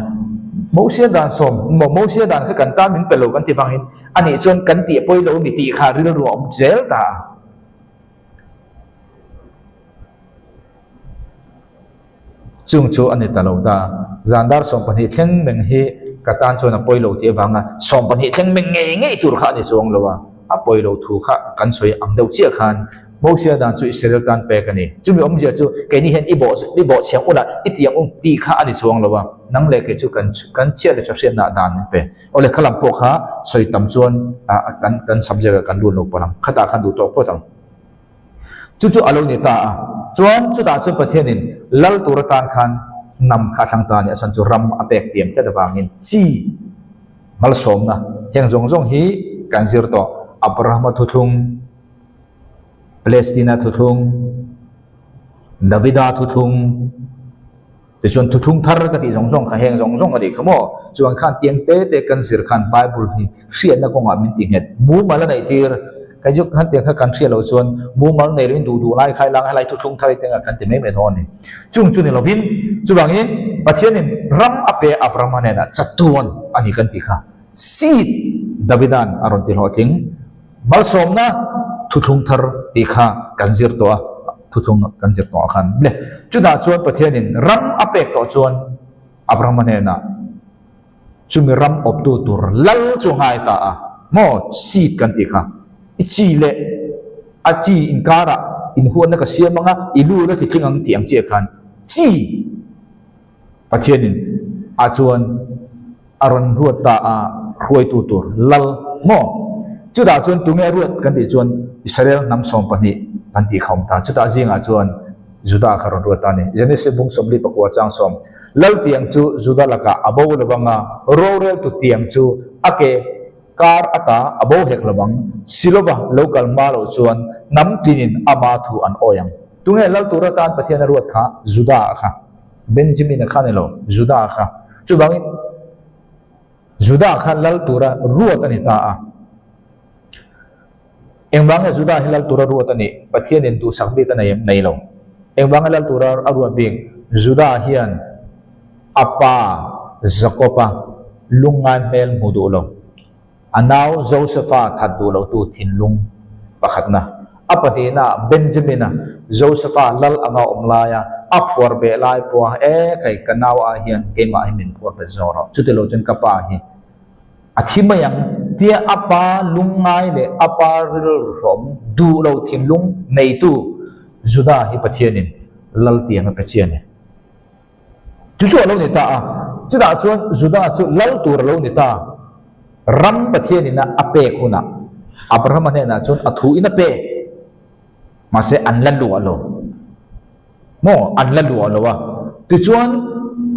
mo sia dan som mo sia dan ka kan ta min pelo kan ti wangin ani chon kan ti poi lo ni ti kha ri ro om zel ta chung chu ani ta lo da zandar som pani thleng meng hi katan chona poi lo ti wanga som pani thleng meng nge tur kha ni song lo wa a poi lo thu kha kan soi ang deuh chia khan mo sia dan chu israel kan pe kani chumi om je chu ke ni hen i bo chiang ula i tiang ti kha ani song lo wa nang le ke chu kan chia le chasian na dan pe ole khalam po kha soi tam chuan kan subject kan lu no param khata khan du to po tang chu alo ni ta chuan chu da chu pathianin lal turatan khan nam kha thang ta ni asan chu ram apek tiam ta dawangin chi mal som na heng zong zong hi kan zir to abraham thuthung Palestina thuthung Davida thuthung te chon thuthung thar ka ti zong zong kha heng zong zong ka di khamo chuan khan tiang te kan zir khan bible hi hrian na ko nga min ti het mu mala nei tir cái giúp hắn tiếng các country lâu chuan mua măng này đến đủ lại khai lang hay lại thu thung thay tiếng các country mấy thôi này chung chung này là vin chú bằng in bắt chuyện này ram ape abraham này là chặt tuan anh cần tì kha seed Davidan aron tì họ tiếng mal som na thu thung thar tì kha kan zir to thu thung kan zir to khan le chú đã chuan bắt chuyện này ram ape to chuan abraham này na chú mi ram op tu tur lal chu ngai ta mo seed kan tì kha chi le a chi in kara in huan na ka sia manga ilu la thi thingang tiang che khan chi pathianin a chuan aron ruat ta a ruai tu tur lal mo chu da chuan tu nge ruat kan ti chuan Israel nam som pani pan ti khom ta chu da jing a chuan juda kharon ruat ta ni Genesis bung somli pakwa chang som lal tiang chu juda laka abo lawanga rorel tu tiang chu ake kar ata abo hek lawang silova local malo chuan nam tinin ama thu an oyang tunge lal turatan pathian ruat kha juda kha benjamin kha ne lo juda kha chubangin juda kha lal tura ruat ani ta a engwang juda hilal tura ruat ani pathian in tu sakbi ta nei lo engwang lal tura arwa bing juda hian apa zakopa lungan mel mudulo anaw Josepha thadu lo tu thinlung pakhatna apatina Benjamina Josepha lal anga omlaya apwar be lai po kai kanaw a hian kema himin por pe zoro chutelo chen kapa hi athimayang tia apa lungai le apa ril rom du lo thinlung nei tu juda hi pathianin lal tiang pe chiane chu lo ni ta chu da chuan juda chu lal tur lo ni ta ram pathianina ape khuna abraham ne na chon athu ina pe mase anlalu alo mo anlalu alo wa ti chuan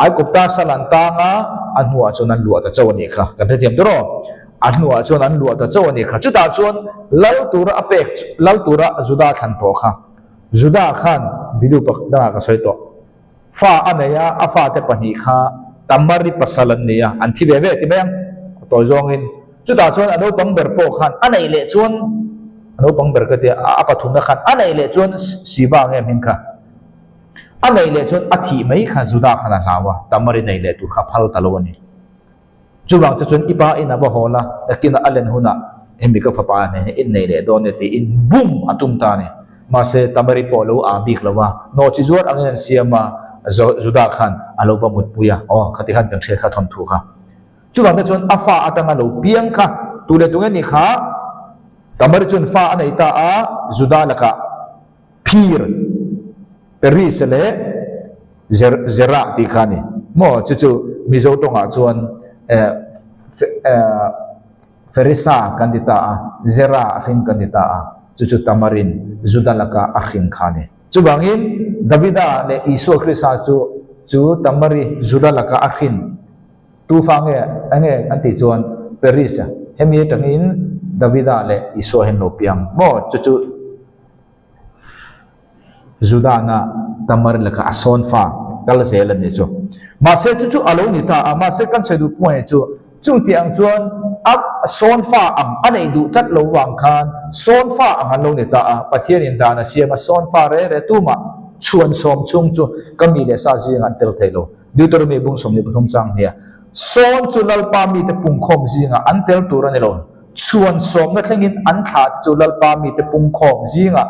ai kopta salanta nga anhuwa chon an lu ata chawani kha kan thiam doro anhuwa chon an lu ata chawani kha chu ta chuan lal tura ape lal tura juda than to kha juda khan video pak da ka soito fa anaya afa te pani kha tamari pasalan niya anthi ve ti bang to zongin chu ta chuan ano pangber po khan anei le chuan ano pangber ka te apa thuna khan anei le chuan siwa nge min kha anei le chuan athi mai kha juda khana lawa tamari nei le tu kha phal talawani chu bang chuan ipa ina ba hola takina alen huna hemi ka fapa ne in nei le don ne ti in bum atum ta ne ma se tamari po lo a bik lawa no chi zuar angen siama juda khan alo ba mut puya khati khan tang se kha thon thu kha chu bang chuan afa atanga lo piang kha tu le tunge ni kha tamari chuan fa anei ta a juda laka phir perisele zera ti khani mo chu mizo tonga chuan ferisa kandita a zera akhing kandita a chu tamarin juda laka akhing khani chu bangin davida le iso khrisa chu tamari juda laka akhin tu fa nge anti chuan Paris hemi tangin Davida le iso hen lo piang mo chu Juda na tamar laka ason fa kal se lan ni chu ma se chu alo ni ta ma se kan se du point chu tiang chuan ap son fa ang anei du tat lo wang khan son fa ang an lo ni ta pathian in dana siama son fa re tu ma chuan som chung chu kami le sa ji ngan tel thailo Deuteronomy bung som ni pathum chang nia son chu lal pa mi te pung khom ji nga an tel tur ani lo chuan som na thlengin an tha chu lal pa mi te pung khom ji nga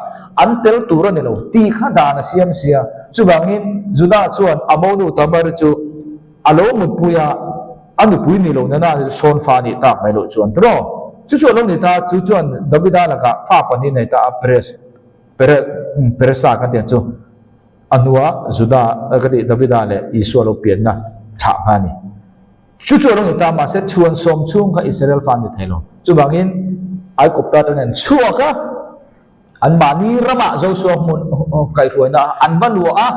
an tel tur ani lo ti kha dana siam sia chu bangin Juda chuan amonu tabar chu alo mut puya anu pui ni lo na son fa ni ta mai lo chuan tro chu lo ni ta chu chuan Davida la ka fa pa ni nei ta peresa ka te chu anua Juda ka ti Davida le Isu lo pian na tha ma ni chu lo ni ta ma se chuan som chung ka Israel fa ni thailo chu bangin ai kop ta nen chua ka an ma ni rama zo so mun kai ruai na an van lu a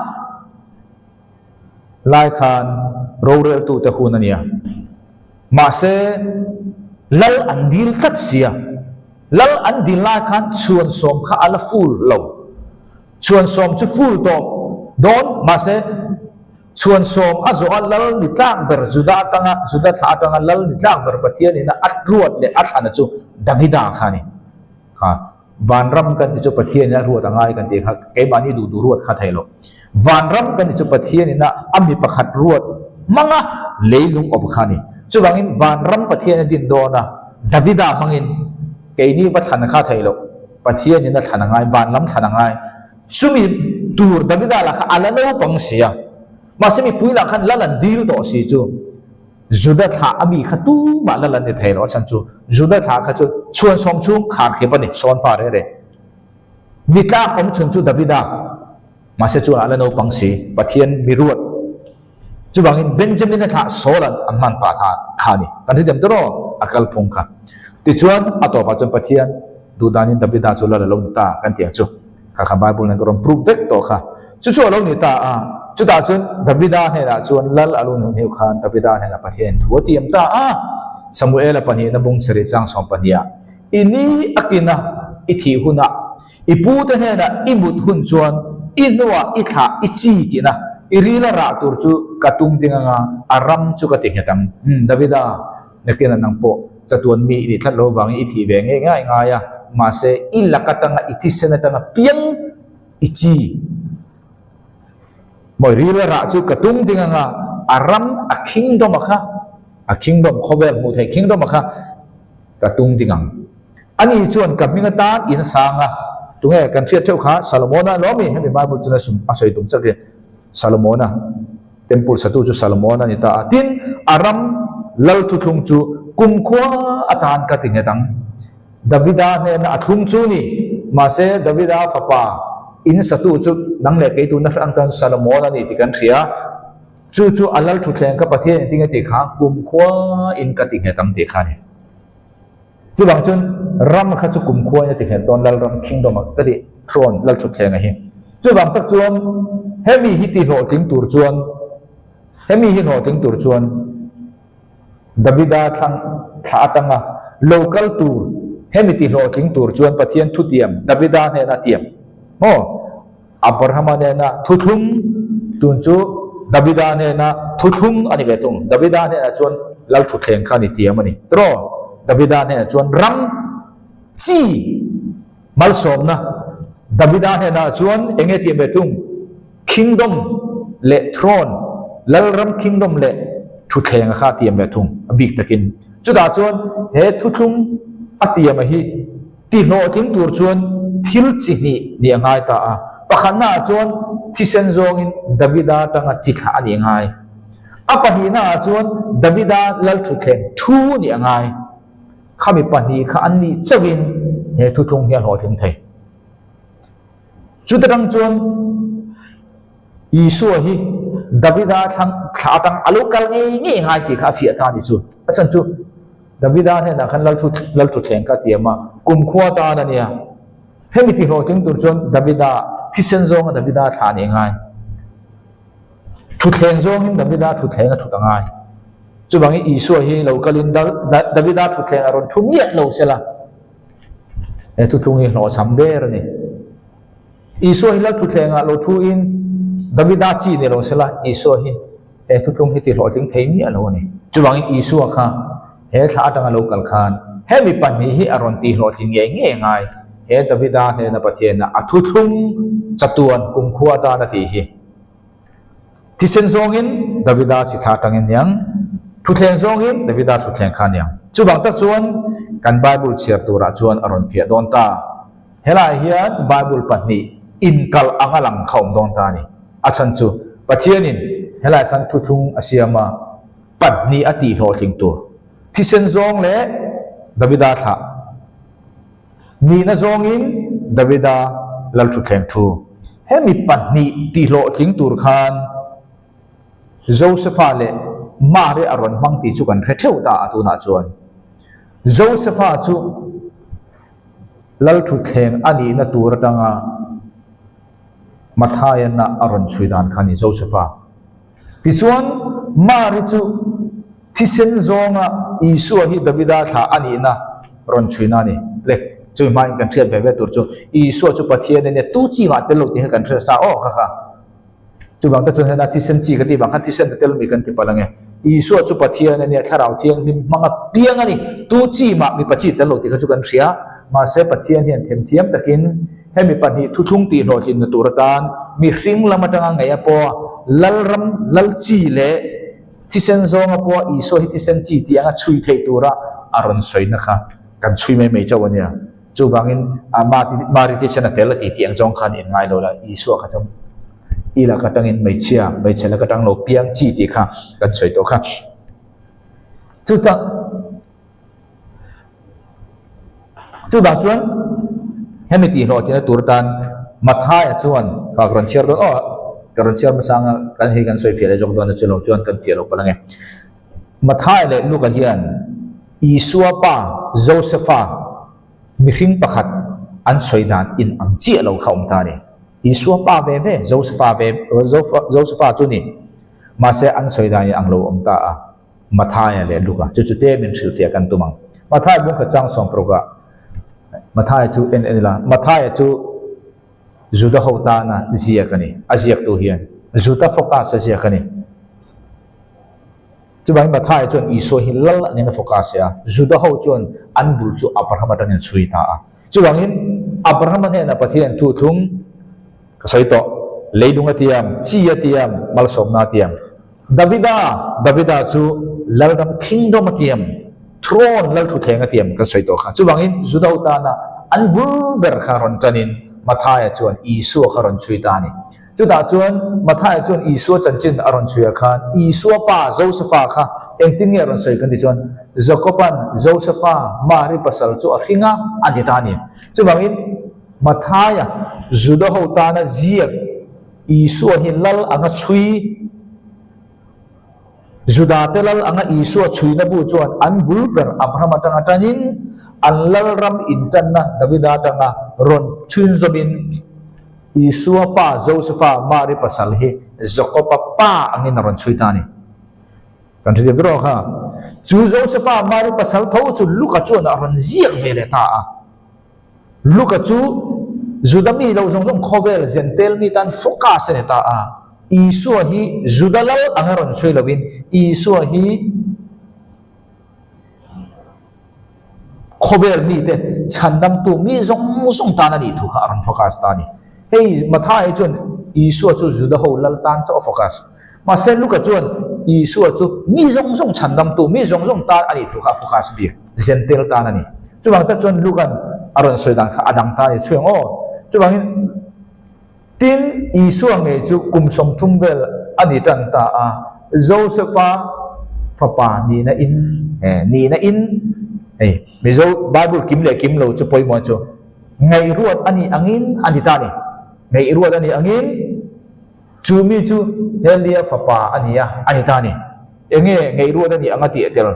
lai khan rorel tu te hun ania ma se lal andil kat sia lal andil lai khan chuan som kha ala full lo chuan som chu full to don ma se chuan som azo lal ni tang ber Juda tha tanga lal ni tang ber pathian ina at ruat le at ana chu Davida khani ha van ram kan chu pathian na ruat angai kan te kha ke bani du ruat kha thailo van ram kan chu pathian ina ami pakhat ruat manga leilung ob khani chu bangin van ram pathian din do na Davida mangin ke ni wa than kha thailo pathian ina thana ngai van lam thana ngai sumi tur Davida la kha ala no pang sia ma semi puila khan lalan dil to si chu Juda tha ami kha tu ma lalan ni thailo chan chu Juda tha kha chu chuan som chung khar ke bani son fa re mita om chun chu Davida ma se chu ala no pang si pathian miruat chu bangin Benjamin tha solan amman pa tha khani kan thi dem to akal phung kha ti chuan ato pa chon pathian du danin Davida chu la lo ta kan tiang chu kha kha Bible nan rom proof vek to kha chu lo ni ta chu ta chun Davida he la chuan lal alu nu heu khan Davida he la pathian thu tiam ta Samuel pani na bung seri chang som pania ini akina ithi huna ipu te he na imut hun chuan inwa itha ichi ti na irila ra tur chu katung tinga nga aram chu ka tingatam Davida nakina nang po chatuan mi ni thalo wangi ithi ve nge nga ya ma se ilakatanga itisena tanga piang ichi moi rila ra chu katung tinga nga aram a kingdom khober mu thai kingdom kha katung tingang ani chuan kaminga ta in sanga tunge kan thia theu kha Salomona lomi hemi Bible chuna sum asoi tum chake Salomona temple satu chu Salomona ni ta tin aram lal tu thung chu kumkhwa atan ka tingetang Davida ne na athung chu ni ma se Davida fapa in satu chu nang le ke tu na ang tan Salomona ni ti kan thia chu alal thu thleng ka pathian tinga ti kha kumkhwa in ka tingetang ti kha ni chu bang chun ram kha chu kumkhwa ni ti khen ton lal ram kingdom ka ti throne lal thu thleng a hi chu bang tak chuan hemi hi ti ho ting tur chuan Davida thang tha atanga local tur hemi ti ho ting tur chuan pathian thu tiam Davida ne na tiam ho Abraham ne na thu thum tun chu Davida ne na thu thum ani ve tung Davida ne na chuan lal thu thleng kha ni tiam ani tro Davida ne na chuan ram chi mal som na Davida ne na chuan enge tiam ve tung kingdom le throne lal ram kingdom le thu thleng kha tiam ve thung big takin chu da chuan he thu thum atiam hi ti no ting tur chuan thil chi ni angai ta pakhanna chuan thisen zong in Davida tanga chikha ani ngai apahina chuan Davida lal thu thleng thu ni angai khami pani kha anni chawin he thu thung hian ho thing thei chu tang chuan Isu hi Davida thang khatang alukal nge ngai ki kha fi ta ni chu achan chu Davida ne na khan lal thu thleng ka tiama kumkhwa ta na nia hemi ti ho ting tur chuan Davida thisen zong Davida tha ni ngai thu thleng zong in Davida thu thleng thu ta ngai chu bangi isu hi lokalin davida thu thleng aron thu miat lo sela e tu thungi lo chamber ni isu hi la thu thlenga lo thu in davida chi ni lo sela isu hi e tu thung hi ti lo ting thei mi alo ni chu bangi isu kha he tha atanga lokal khan he mi pan hi aron ti lo ting nge ngai he davida he na pathian na athu thung chatuan kum khuwa ta na ti hi tisen zongin davida si tha tangin yang thu thleng zongin davida thu thleng khan yang chu bang ta chuan kan bible share tura chuan aron thia don ta hela hian bible pahni in kal angalang khom don ta ni achan chu pathianin hela kan thu thung asiama pahni ati ho thing tur tisen zong le davida tha ni na zongin davida lal thu thleng thu he mi pahni ti lo thing tur khan Josepha le mare aron mang ti chu kan retheu ta atuna chuan Josepha chu lal thu thleng ani na tur tanga mathaya na aron chuidan khani Josepha ti chuan mare chu thisen zonga isu hi davida tha ani na ron chuina ni le chu mai kan thiat ve ve tur chu isu chu pathian ne tu chi ma te lo ti kan thre sa o kha chu bang ta chu na thisen chi ka ti bang khan thisen tel mi kan ti palange isu chu pathian ne tharau thiang ni manga piang ani tu chi ma mi pachi tel lo ti ka chu kan thria ma se pathian hian them thiam takin he mi pani thu thung ti lo hin na turatan mi hring lama tanga ngai po lalram lalchi le thisen zonga po isu hi thisen chi ti anga chui thei tura aron soina kha kan chui mai mai chawania chu bangin ma ri ti sana tel ti tiang jong khan in ngai lo la isu kha chom ila katangin mai chela katang lo piang chi ti kha kan soi to kha chu ba chuan hemiti lo ti turtan mathai chuan ka gron chiar do karon chiar masanga kan he kan soi fele jong don chulo chuan kan tialo palange mathai le lu ka hian isua pa Josepha mihring pakhat an soidan in ang chi lo khaum ta ni isua pa ve Josepha chu ni ma se an soidan ang lo om ta a mathai le lu ka chu te min thil fia kan tumang mathai bu ka chang som proga mathai chu en la mathai chu juda hota na zia kani aziak tu hian juda focus zia kani chu bai mathai chon isu hi lal ni na focus ya juda ho chon an bul chu abraham tan chui ta a chu wangin abraham ne na pathian thu thung ka sai to leidung atiam chi atiam malsom na atiam davida chu laldam kingdom atiam throne lal thu thleng atiam ka sai to kha chu wangin juda hota na an bul ber kharon tanin mathai chuan isu kharon chui ta ni chu da chuan mathai chuan isu chanchin aron chui khan isu pa Josepha kha engting aron sei kan ti chuan Jacoban Josepha mari pasal chu akhinga aditani chu bangin mathai juda hota na ziak isu hi lal anga chui juda telal anga isu chui na bu chuan an bulber abraham atanga tanin an lal ram intanna davida tanga ron chun zobin isua pa Josepha mari pasal hi Jacoba pa angin ron chui ta ni kan thi bro kha chu Josepha mari pasal tho chu luka chu na ron ziak vele ta a luka chu judami lo jong khovel zentel mi tan focus ne ta a isua hi judalal angaron chui lawin isua hi khovel mi te chandam tu mi zong ta na ni thu kha ron focus ta ni hey mathai chuan isu chu juda ho lal tan cha focus ma sen luka chuan isu chu mi zong chandam tu mi zong ta ani thu kha focus bi zentel ta na ni chuwang ta chuan lukan aron soidan kha adang ta ni chuang o chuwang tin isu ange chu kumsom thumbel ani tan ta a Josepha papa ni na in mizo bible kim lo chu poi mo chu ngai ruat ani angin ani ta ni ngai ruat ani angin chu mi chu helia papa ania ani ta ni enge ngai ruat ani angati tel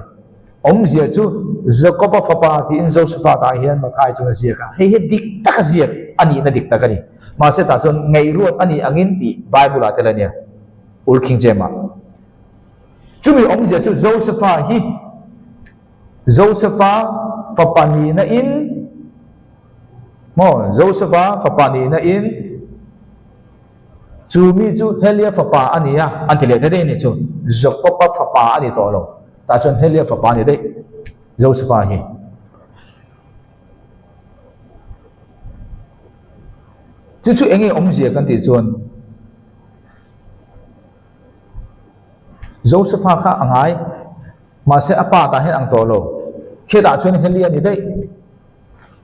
om zia chu Jacoba papa ti in Josepha ta hian ma khai chu zia ka he dik tak zia ani na dik takani ma se ta chon ngai ruat ani angin ti bible la telania ul king jema chumi om je chu Josepha hi Josepha fapani na in mo Josepha fapani na in chumi chu Helia fapa ania antile de ni chu Jacob fapa ani to lo ta chon Helia fapa ni dei Josepha hi chu engi om je kan ti chon Josepha kha angai ma se apa ta hen ang to lo khi đã chun Helia ni dei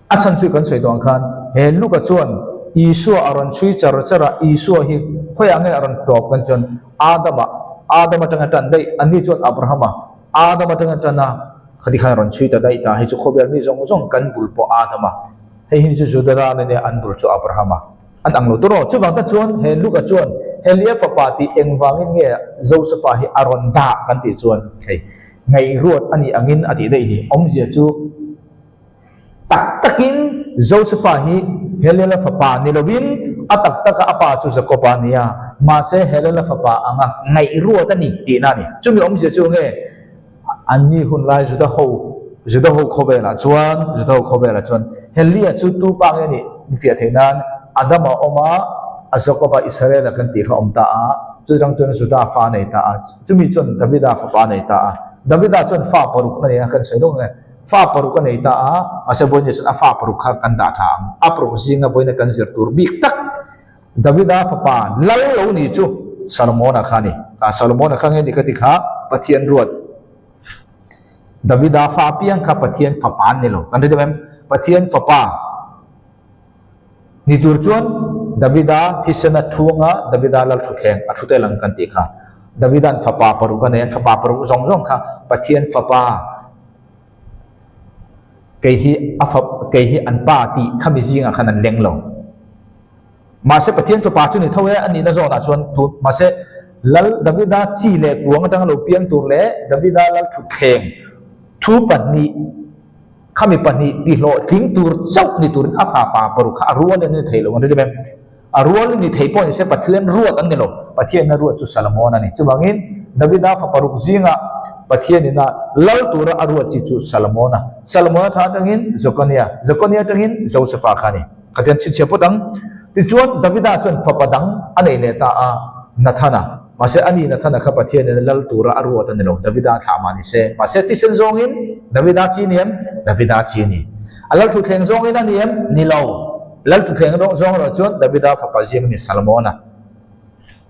a chan chui kan soi dong khan he lu ka chuan Isua aron chui char chara Isua hi khoi ange aron top kan chon Adama tanga tan dei ani chon Abrahama Adama tanga tana khadi khan aron chui ta dai ta hi chu khobel mi jong jong kan bul po Adama he hin chu judara ne an bul chu Abrahama an ang lo toro chu bang ta chuan he lu ka chuan Helia fa pati engwangin nge Josepha hi aron da kan ti chuan hei ngai ruat ani angin ati dei hi om je chu tak takin Josepha hi Helia fa pa ni lovin atak taka apa chu Jacoba nia ma se Helia fa pa anga ngai ruat ani ti na ni chu mi om je chu nge ani hun lai juda ho khobela chuan Helia chu tu pa nge ni fia theinan Adama oma Jacoba Israel kan ti kha om ta a chu rang chun juda fa nei ta a chu mi chun Davida fa pa nei ta a Davida chun fa paruk na ya kan sei dong nge fa paruk kan nei ta a ase boin je a fa paruk kha kan da tha a paruk singa boin kan zir tur bik tak Davida fa pa lal lo ni chu Solomon kha ni ka Solomon kha nge ni ka ti kha pathian ruat Davida fa piang kha pathian fa pa ni lo kan de mem pathian fa pa ni tur chuan Davida thisena thuanga Davida lal thu thleng a thu te lang kan ti kha Davidan fa pa paru kan en fa pa paru zong zong kha pathian fa pa ke hi an pa ti khami jinga khanan leng lo ma se pathian fa pa chu ni thoe ani na zo na chuan thu ma se lal Davida chi le kuang tang lo piang tur le Davida lal thu thleng thu pan ni khami pan ni ti lo thing tur chau ni tur a fa pa paru kha rual ni thailo ngi de mem a rual ni thei pon se pathian ruat an ni lo pathian na ruat chu Solomon ani chu bangin Davida fa paru jinga pathian ina lal tura a ruat chi chu Solomon tha tangin Jeconiah tangin Josepha khani khatian chi che potang ti chuan Davida chuan fa padang anei le ta a Nathana ma se ani Nathana kha pathian ina lal tura a ruat an ni lo Davida tha ma ni se ma se ti sen zong in Davida chi niam Davida chi ni alal thu thleng zong in aniam ni lo lal thu thleng zong ro chuan Davida fa pa jing ni Solomon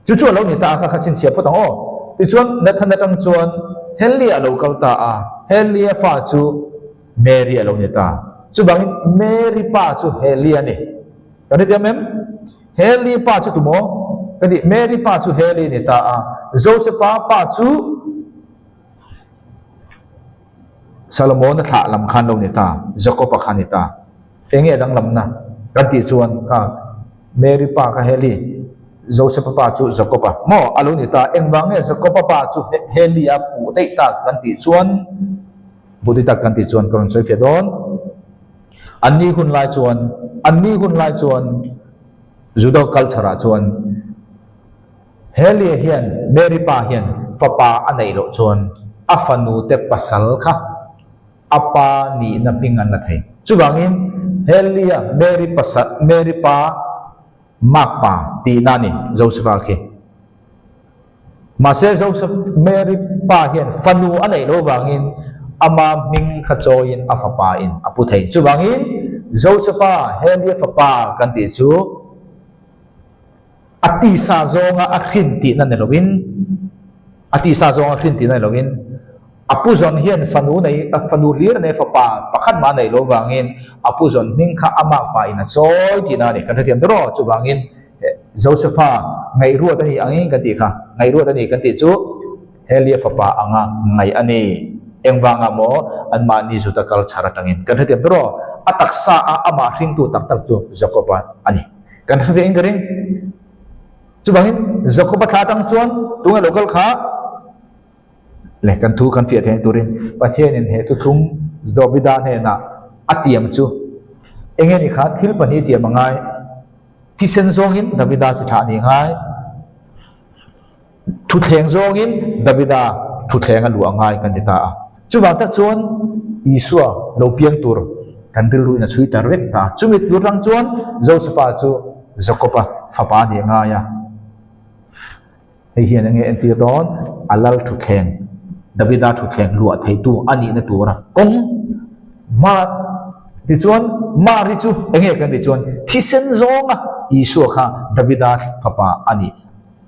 chu chu lo ni ta kha chin che potang o ti chuan Nathana tang chuan Helia lo kal ta a Helia fa chu Mary lo ni ta chu bang Mary pa chu Helia ni kan ti mem Helia pa chu tu mo kan ti Mary pa chu Helia ni ta a Josepha pa chu Solomon na tha lam khan lo ni ta Jacob khan ni ta enge dang lam na kan ti chuan ka Mary pa ka Helia Joseph pa chu Jacob mo alo ni ta engwang e Jacob pa chu Helia pu dei ta kan ti chuan kon soi fe don anni hun lai chuan judo culture chuan Helia hian Mary pa hian fa pa anei lo chuan afanu te pasal kha apa ni na pingan na thei chu wangin Helia Mary pa Makpa ti nani Josepha ke ma se Joseph Mary pa hian fanu anei lo wangin ama ming kha choin afapa in apu thei chu wangin Josepha Helia fa pa kan ti chu ati sa zonga akhin ti na ne lovin apu zon hian fanu lir ne fa pa pakhat ma nei lo wangin apu zon ming kha ama pa ina choi ti na ni kan thiam dro chu wangin Josepha ngai ruat ani angin kan ti kha ngai ruat ani kan ti chu Helia fa pa anga ngai ani engwanga mo anma ni zu ta kal chara tangin kan thiam dro ataksa ama hring tu tak chu Jacob ani kan thiam ring chu bangin Jacob tha tang chuan tunga local kha le kan thu kan fiat he turin pathian in he tu thum Davida ne na atiam chu enge ni kha thil pani ti mangai ti sen zong in Davida si tha ni ngai thu thleng zong in Davida thu thleng a lu angai kan ti ta chuwang ta chuan Isua lo piang tur kan bil ru na chui tar rek ta chumi tur rang chuan Josepha chu Jacoba fapa ni nga ya hei hian nge enti don alal thu thleng Davida thu thleng lu a thei tu ani na tura kong ma ti chuan ma ri chu enge kan ti chuan thisen zonga Isua kha Davida fapa ani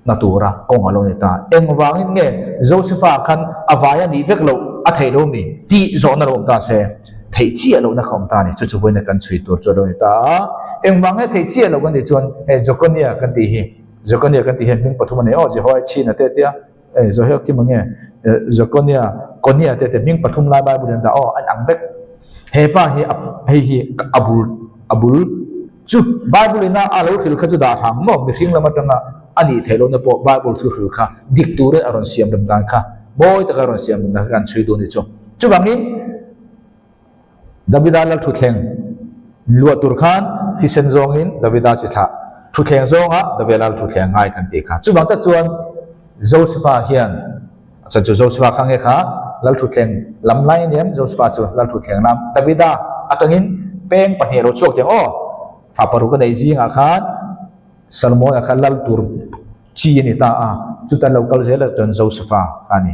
natura kong alo ni ta engwangin nge Josepha khan avaya ni vek lo a thei lo mi ti zona lo ta se thei chi alo na khom ta ni chu chu voina kan chui tur cho lo ni ta engwang he thei chi alo kan ti chuan Jokonia kan ti hi Jokonia kan ti hen ming pathum ne o je hoi chi na te tia zo he ki mange Jokonia konia te te ming pathum la ba bu den da o an ang vek he pa hi abul chu bible na alo khil kha chu da thang mo mi hring lama tanga ani thelo na po bible thu khil kha dik tur aron siam dam dan kha boy ta aron siam dam kan chui do ni chu bangin Davida lal thu thleng lu tur khan ti sen zongin Davida chi tha thu thleng zonga Davida lal thu thleng ngai kan ti kha chu bang ta chuan Josepha hian cha chu Josepha khang he kha lal thu thleng lam lai niam Josepha chu lal thu thleng nam Davida atangin peng pahne ro chok teng o fa paru ka dei jinga khan Salmon khan lal tur chi ni ta chu ta local zela ton Josepha ani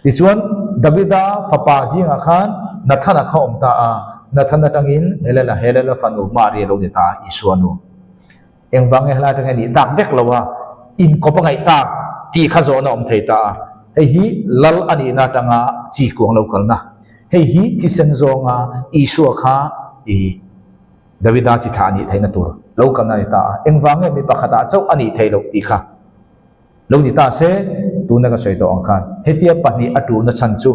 ti chuan Davida fapa jinga khan nathana kha om ta nathana tangin helela fanu mari lo ni ta isuanu engwang he hala tang ni tak vek lowa in ko pa ngai ta ti kha zo na om thei ta hei hi lal ani na tanga chi kuang local na hei hi ti sen zonga Isu kha Davida chi tha ni theina tur lo kam na ta engwang mi pakhata chau ani thei lo ti kha lo ni ta se tu na ka soi to ang khan hetia pani atu na chan chu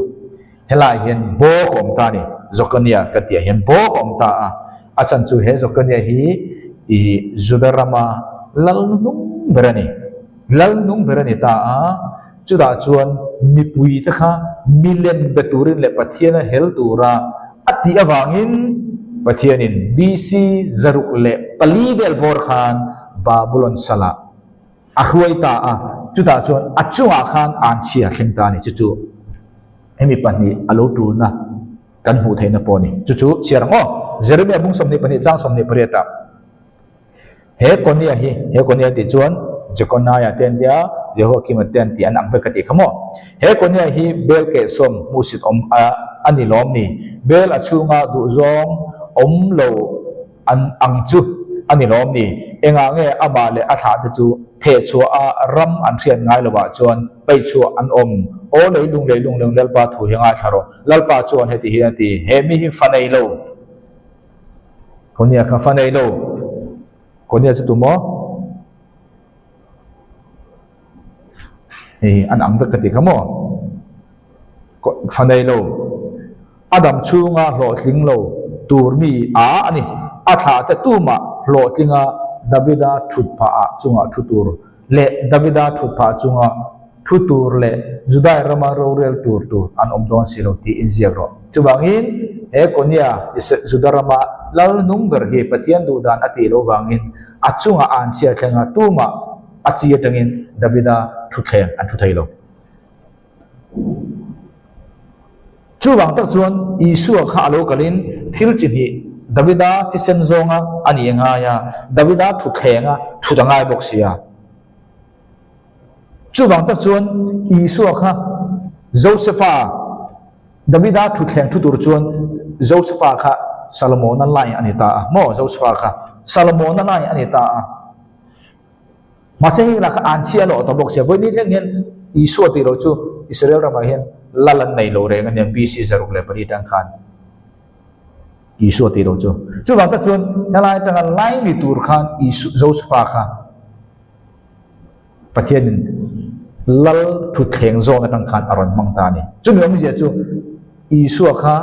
helai hian bo khom ta ni Jokonia ka tia hian bo khom ta a chan chu he Jokonia hi Judarama lal nung berani ta chu da chuan mi pui ta kha million beturin le pathiana hel tura ati awangin pathianin BC zaruk le palivel bor khan Babylon sala ahruai ta chu da chuan achunga khan an chia thleng ta ni chu hemi pani alo tu na kan hu theina poni chu chiarngo Jeremia bung somni pani chang somni pareta he konia ti chuan Jekonaya ten dia Jehoiakim ten ti an ang vekati khamo he konia hi bel ke som musit om ani lom ni bel achunga du zong om lo an ang chu ani lom ni enga nge ama le atha te chu the chu ram an thian ngai lo wa chuan pai chu an om o leilung lalpa thu henga tharo lalpa chuan heti hi ati he mi hi fanei lo konia ka fanei lo konia chu tumo an ang vekati khamo fanei lo adam chunga hlo tling lo turmi ani atha te tuma hlo tlinga Davida thutpa chunga thutur le Davida thutpa chunga thutur le Judai rama rorel tur an omdon silo ti inziagro chubangin e konia Judarama lal number he patian du dan ati lo wangin achunga an chia thenga tuma achia tangin Davida thuthleng an thuthailo chuwang tak chuan Isu kha alo kalin thil chin hi Davida ti sen zonga ani nga ya Davida thuthlenga thudangai boxia chuwang tak chuan Isu kha Josepha Davida thuthleng thutur chuan Josepha kha Salomon lai anita mo Josepha kha Salomon lai anita masih la ka an chia lo to boxia voi ni theng hen Isu ti ro chu Israel rama hen lalan nei lo re ngan BC zaruk le pari tang khan Isu ti ro chu ba ta chun helai tang lai ni tur khan Isu Josepha kha pathian lal thu thleng zong atang khan aron mang ta ni chu mi om je chu Isu kha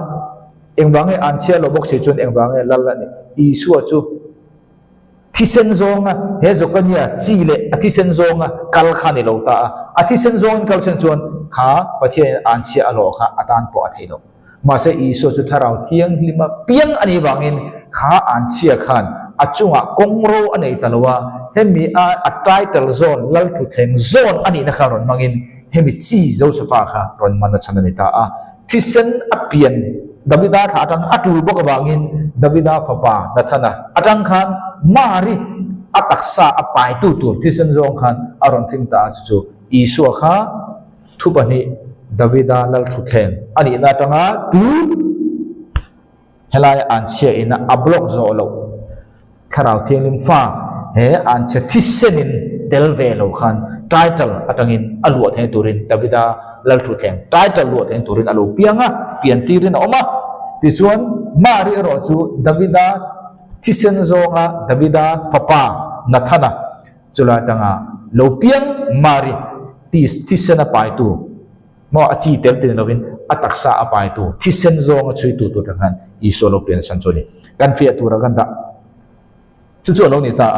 engwange an chia lo boxi chun engwange lal ni Isu chu thisen zonga he Jokonia chi le athisen zonga kal khani lo ta athisen zong kal sen chuan kha pathian an chia alo kha atan po atheilo ma se Isu chu tharau thiang lima piang ani wangin kha an chia khan achunga kongro anei talwa hemi a title zone lal thu thleng zone ani na kha ron mangin hemi chi Josepha kha ron man chanani ta a thisen apian Davida tha atang atul bok awangin Davida fapa nathana atang khan mari ataksa apai tu thisen zong khan aron thing ta chu Isu kha thupani Davida lal thu thleng ani na tanga tu helai an chia ina ablok zo lo tharau thianglim fa he an che thisenin delvelo khan title atangin aluat he turin Davida lal thu thleng title luat he turin alu pianga pian tirin oma ti chuan mari ro chu Davida thisen zonga Davida fapa nathana chula tanga lo piang mari tisena pai tu mo achi tel tin lovin ataksa apai tu tisen zong chui tu tanghan Isu lo pian san choni kan fia tu ra kan da chu lo ni ta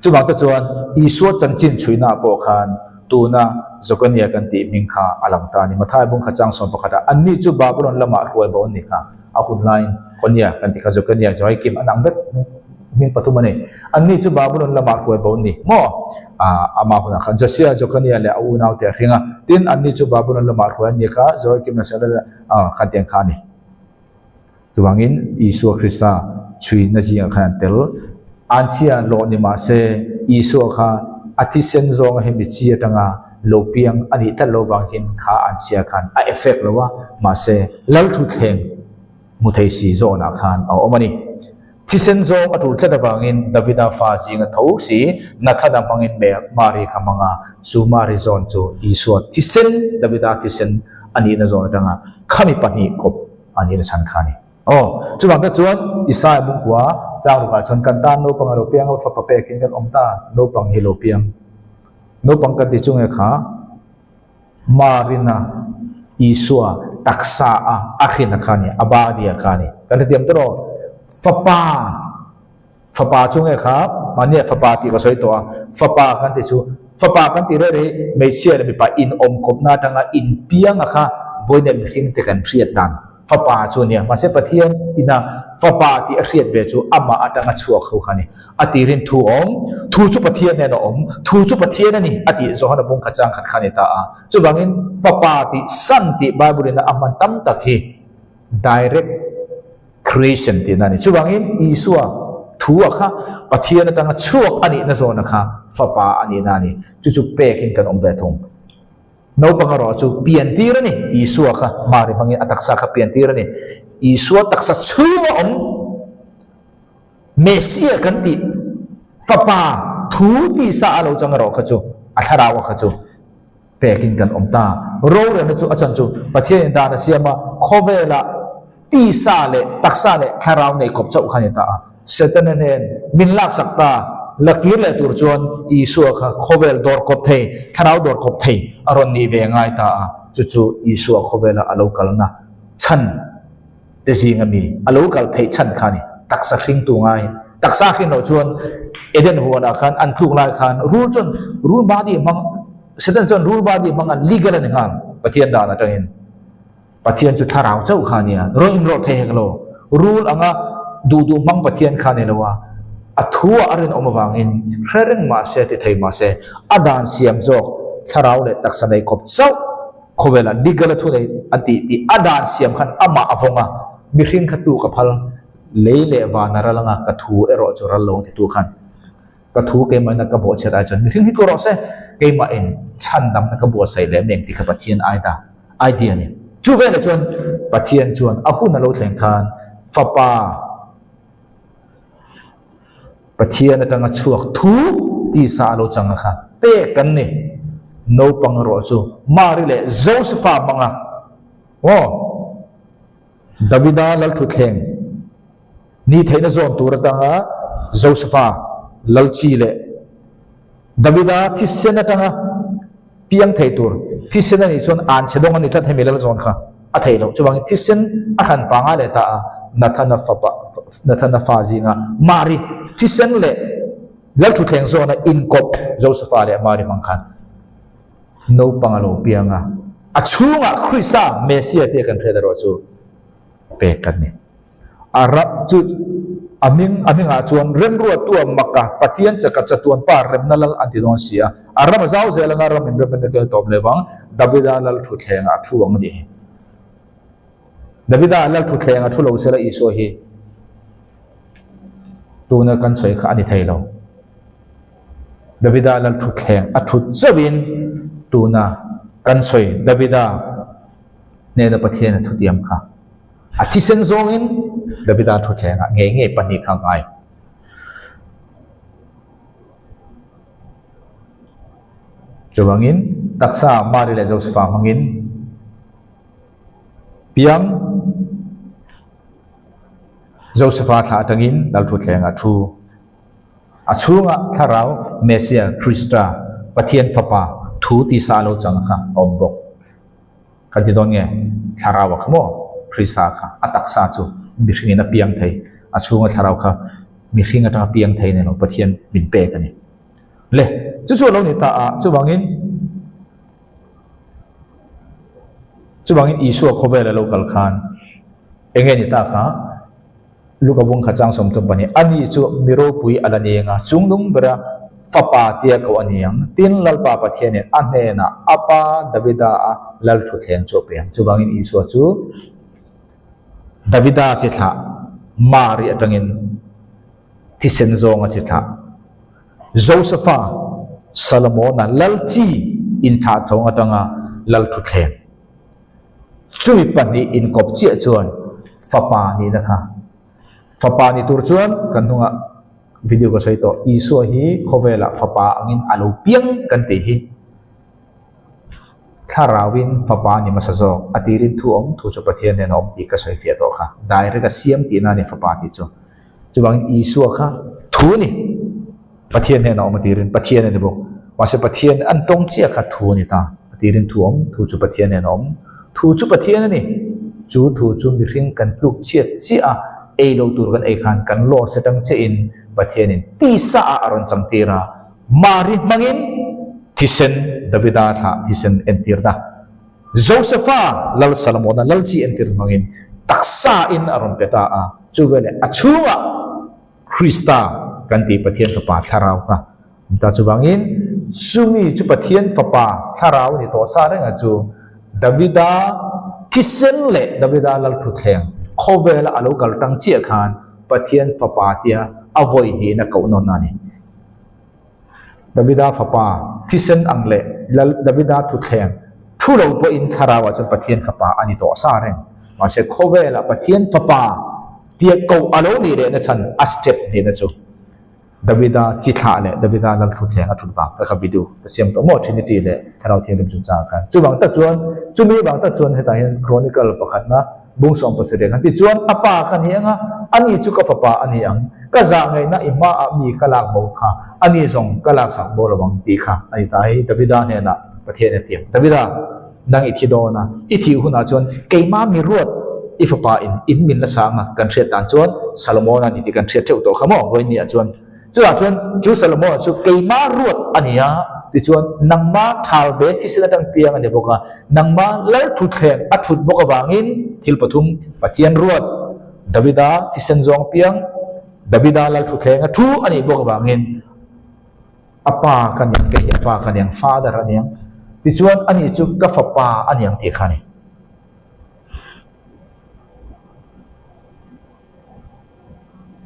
chu bang ta chuan Isu chan chin chui na po khan tu na zokania kan ti ming kha alang ta ni mathai bung kha chang som pakhata anni chu Babylon lama ruai bo ni kha akun line konia kan ti kha zokania joi kim anang bet min patumane anni chu Babylon lama ruai bo ni mo ama huna khan Josia zokania le au nau te ringa tin anni chu Babylon lama ruai ni kha joi kim na sala kan tiang kha ni tuwangin Isu Krista chui na ji khan tel anchia lo ni ma se Isu kha atisen zong hemi chi atanga lo piang ani ta lo bangin kha anchia khan a effect lo wa ma se lal thu thleng mu thei si zo na khan o omani thisen zong atul thada bangin Davida fa jinga tho si na thada bangin me mari khamanga su mari zon chu Isu thisen Davida thisen ani na zon atanga khami pani kop ani na san khani chu bang ta chuan Isaiah bung kwa chang ruka chon kan tan no pang ro piang fa pa pe kin kan omta no pang hi lo piang no pang ka ti chung e kha marina Isua taksa a akhin khani abadia khani kan tiam to fa pa chung e kha mania fa pa ti ka soi to fa pa kan ti chu fa pa kan ti re me sia mi pa in om kop na tanga in piang kha voine mi hin te kan riat dan fapa chu nia ma se pathian ina fapa ti a riat ve chu ama atanga chuak kho khani atirin thu thu chu pathian ne no thu chu pathian ani ati zo hana bung kha chang khat khani ta chu bangin fapa ti san ti bible na aman tam takhi direct creation ti nani chu bangin Isua thu kha pathian atanga chuak ani na zo na kha fapa ani nani chu pekin kan om ve thong no pangaro chu pian tirani Isu kha mari mangi ataksa kha pian tirani Isu taksa chuma Mesia kanti fapa thu ti sa alo changaro kha chu atharawa kha chu pekin kan omta ro re na chu achan chu pathian da na siama khovela ti sa le taksa le tharau nei kop chau khani ta setanen min lak sakta lakir le tur chuan Isu kha khovel dor kop thei tharau dor kop thei aron ni ve ngai ta chu Isu khovela alo kalna chan te jingami alo kal thei chan khani taksa khring tu ngai taksa khin no chuan eden huana khan an thuk lai khan rule body mang setan chuan rule body mang legal an han pathian da na tangin pathian chu tharau chau khania roin ro thei heklo rule anga du mang pathian khane lawa athua arin omawangin khereng ma se ti thei ma se adan siam jok tharau le taksa nei kop chau khovela legal thu nei ati ti adan siam khan ama avonga mi hring khatu ka phal leile wa naralanga ka thu ero choral long ti tu khan ka thu ke ma na ka bo chera chan mi hring hi ko ro se ke ma en chan dam na ka bo sai le meng ti kha pathian ai da idea ni chu ve le chon pathian chuan a hu na lo thleng khan fapa pathian atanga chuak thu ti sa lo changa kha pe kan ni no pang ro chu mari le Josepha manga Davida lal thu thleng ni theina zon turatanga Josepha lalchi le Davida thisena tanga piang thei tur thisena ni chon an chedong ani that hemilal zon kha a thei lo chuwang thisen a han panga le ta nathana fa jinga mari thisen le lal thu thleng zona in kop Josepha le mari mangkhan no pangalo pianga achunga Krista Mesia te kan theda ro chu pe kan ni arab chu aming a chuan rem ro tu makka pathian chaka chatuan pa rem nalal anti don sia aram zau zelanga ram in rem ne top lewang davida lal thu thlenga thu ang ni davida lal thu thlenga thu lo sela iso hi tuna kan soi kha ani thailo davida lal thu thleng a thu chawin tuna kan soi davida ne na pathian thu tiam kha Atisen zongin Davida thu thenga nge pani kha ngai chawangin taksa mari le Josepha mangin piang Josepha tha tangin dal thu thenga thu achunga tharau Mesia Christa pathian fapa thu ti salo changkha ombok kadidon nge tharawa khamo Krista kha ataksa chu mihringa piang thei achunga tharau kha mihringa tanga piang thei ne no pathian min pe kani le chu lo ni ta a chuwangin isu khobela local khan enge ni ta kha lukabung khachang som tum pani ani chu miro pui alani nga chungdung bera fapa tia ko aniang tin lalpa pathian ne anhe na apa davida a lal thu thleng chu pe chuwangin isu chu Davida chitha Mari atangin tisen zonga chitha Josepha Salomona lalchi in tha thong atanga lal thu thleng chui pani in kop chia chuan fapa ni na kha fapa ni tur chuan kanunga video ko saito iso hi khovela fapa angin alo piang kan te hi tharawin fapa ni masazo atirin thuom thu chu pathian ne nom ti ka soi fia to kha direct ka siam ti na ni fapa ti chu chuwang isu kha thu ni pathian ne nom atirin pathian ne bo wase pathian an tong chia kha thu ni ta atirin thuom thu chu pathian ne nom thu chu pathian ni chu thu chu mi ring kan pluk chiat chia ei lo tur kan ei khan kan lo setang che in pathian in ti sa aron changtira mari mangin tisen Davida tha tisen entir da Josepha lal Salomona lal chi entir mangin taksa in aron peta a chuwele achunga Krista kanti pathian fapa tharau ka ta chuwangin sumi chu pathian fapa tharau ni to sa renga chu Davida tisen le Davida lal thu thleng khowela alo kal tang chi khan pathian fapa tia avoi ni na ko non na ni Davida fapa tisen angle Davida thu thleng thu lo po in tharawa chon pathian fapa ani to sa reng ma se khowela pathian fapa tia ko alo ni re na chan a step ni na chu Davida chitha le Davida lal thu thleng a thut ba ka video ta siam to mo trinity le tharau thiam chun cha kan chu bang ta chuan chu mi bang ta chuan heta hian chronicle pakhat na bung som pasere kan ti chuan apa kan hianga ani chu ka fapa ani ang ka za ngai na ima a mi kalak bo kha ani zong kalak sak bo lawang ti kha ai tai Davida ne na pathian ne tiam Davida nang i thi do na i thi huna chuan keima mi ruat i fapa in min la sanga kan thret tan chuan Salomon ani ti kan thret theu to khamo roi ni a chuan chu Salomon chu keima ruat ania ti chuan nangma thal be thi sila tang piang ani boka nangma lal thu thleng a thut boka wangin thil pathum pachian ruat Davida tisen zong piang Davida lal thu thleng a thu ani boka wangin apa kan yang ke apa kan yang father ani yang ti chuan ani chu ka fapa ani yang ti khani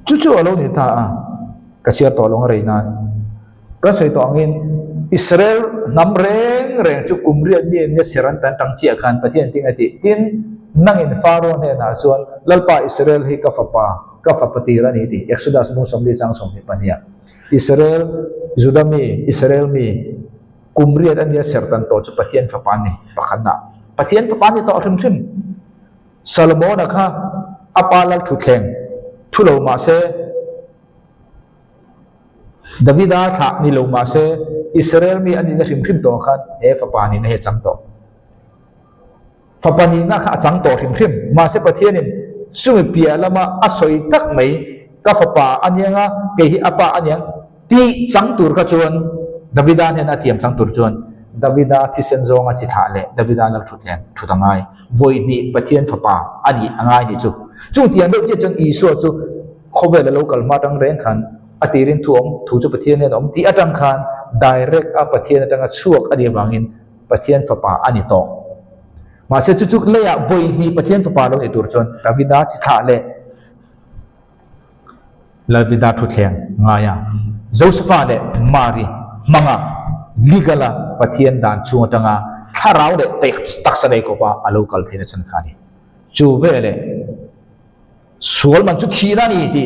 chu alo ni ta a ka chia to long reina ka sei to angin Israel nam reng chu kumriat ni ne seran tan tang chia khan pathian ting ati tin nangin faro ne na chuan lalpa Israel hi ka fapati ra ni ti Exodus mo somli chang som ni pania Israel Israel mi kumriat an ya sertan to chu pathian fapani pakhanna pathian fapani to rim Solomon kha apalal thu thleng thulo ma se Davida tha ni lo ma se Israel mi ani na rim to khan e fapani na he chang to fapani na kha chang to rim ma se pathianin sumi pia lama asoi tak mai ka fapa anianga ke hi apa aniang ti chang tur ka chuan Davida ne na tiam chang tur chuan Davida tisen zonga chi tha le Davida lal thu thleng thu tangai voi ni pathian fapa ani angai ni chu tiang do che chon iso chu khove la local ma tang reng khan atirin thuam thu chu pathian ne om ti atang khan direct a pathian atanga chuak ani wangin pathian fapa ani to ma se chu chuk le ya voi ni pathian fapa lo e tur chon ravida chi tha le lavida thu thleng nga ya josepha le mari manga legala pathian dan chu atanga tharau le te taksa dei ko pa a local thina chan khani chu ve le sual man chu thina ni ti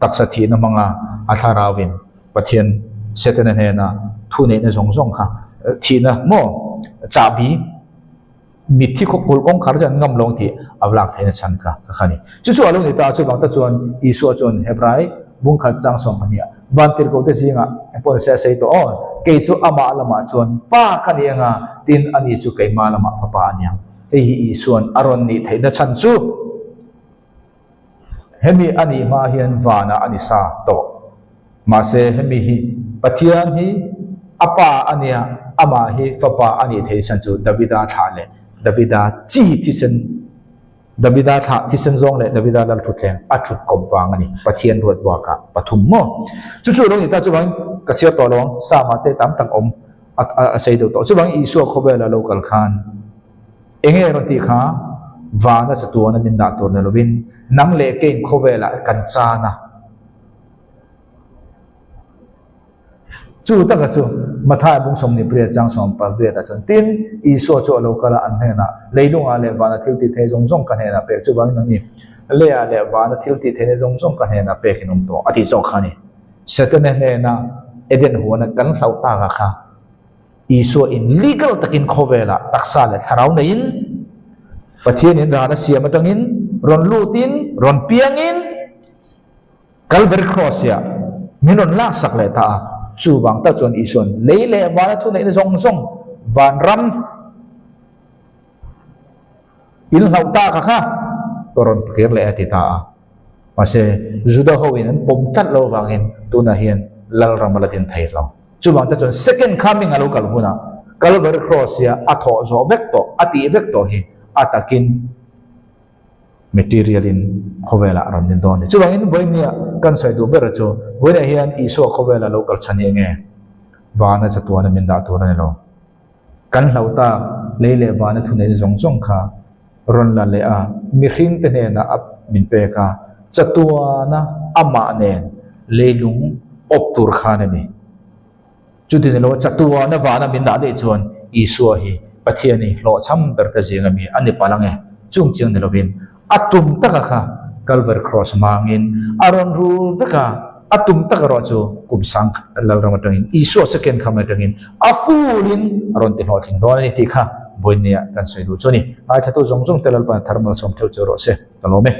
taksa thina manga a tharawin pathian setena he na thu ne na zong zong kha thina mo chabi mithi ko kol kong khar jan ngam long ti avlak thena chan kha khani chu chu along ni ta chu bang ta chuan isu chon hebrai bung khat chang som ania van tir ko te singa epon se sei to on ke chu ama lama chuan pa khanianga tin ani chu kai ma lama fa pa ania ei isuan aron ni theina chan chu hemi ani ma hian vana ani sa to ma se hemi hi pathian hi apa ania ama hi fapa ani thei chan chu davida thale davida chi thisen davida tha thisen zong le davida lal thu thleng a thut kom wang ani pathian ruat wa ka pathum mo chu chu long ita chu bang ka chia to long sa ma te tam tang om a sei do to chu bang isu khobela local khan enge ro ti kha vana chatuana min da tur na lovin nang le ke khowela kan cha na chu ta ka chu matha bung som ni pre chang som pa pre ta chan tin i so cho local an he na leilung a le vana thil ti the jong jong kan he na pe chu bang nang ni le a le vana thil ti the jong jong kan he na pe kinum to ati zo khani setene he na eden huana kan hlau ta ka kha i so in legal takin khowela taksa le tharau na in pathian in rana siam atangin ron lutin ron piangin Calvary cross ya minon la sak le ta chu bang ta chon ison leile wala thu nei zong zong van ram il hau ta ka kha toron kir le ati ta pase juda hoin pom tat lo wangin tu na hian lal ramalatin thai lo chu bang ta chon second coming alo kal huna Calvary cross ya atho zo vector ati vector hi atakin material in khowela ram din don chu bangin boinia kan sai du ber chu boina hian iso khowela local chani nge wana chatuana min da tur ne lo kan hlauta leile wana thune jong jong kha ron la le a mi khin te ne na ap min pe ka chatuana ama ne leilung op tur khan ni chu tin lo chatuana wana min da de chuan iso hi pathiani lo cham ber ta jinga mi ani palange chung chiang ne lovin atum taka kha Calvary cross mangin aron ru veka atum taka ro chu kum sang lal ramatangin iso second khamatangin afulin aron tin hothing don ni ti kha boinia kan sai du choni ai thatu jong jong telal pa thermal som theu chu ro se talome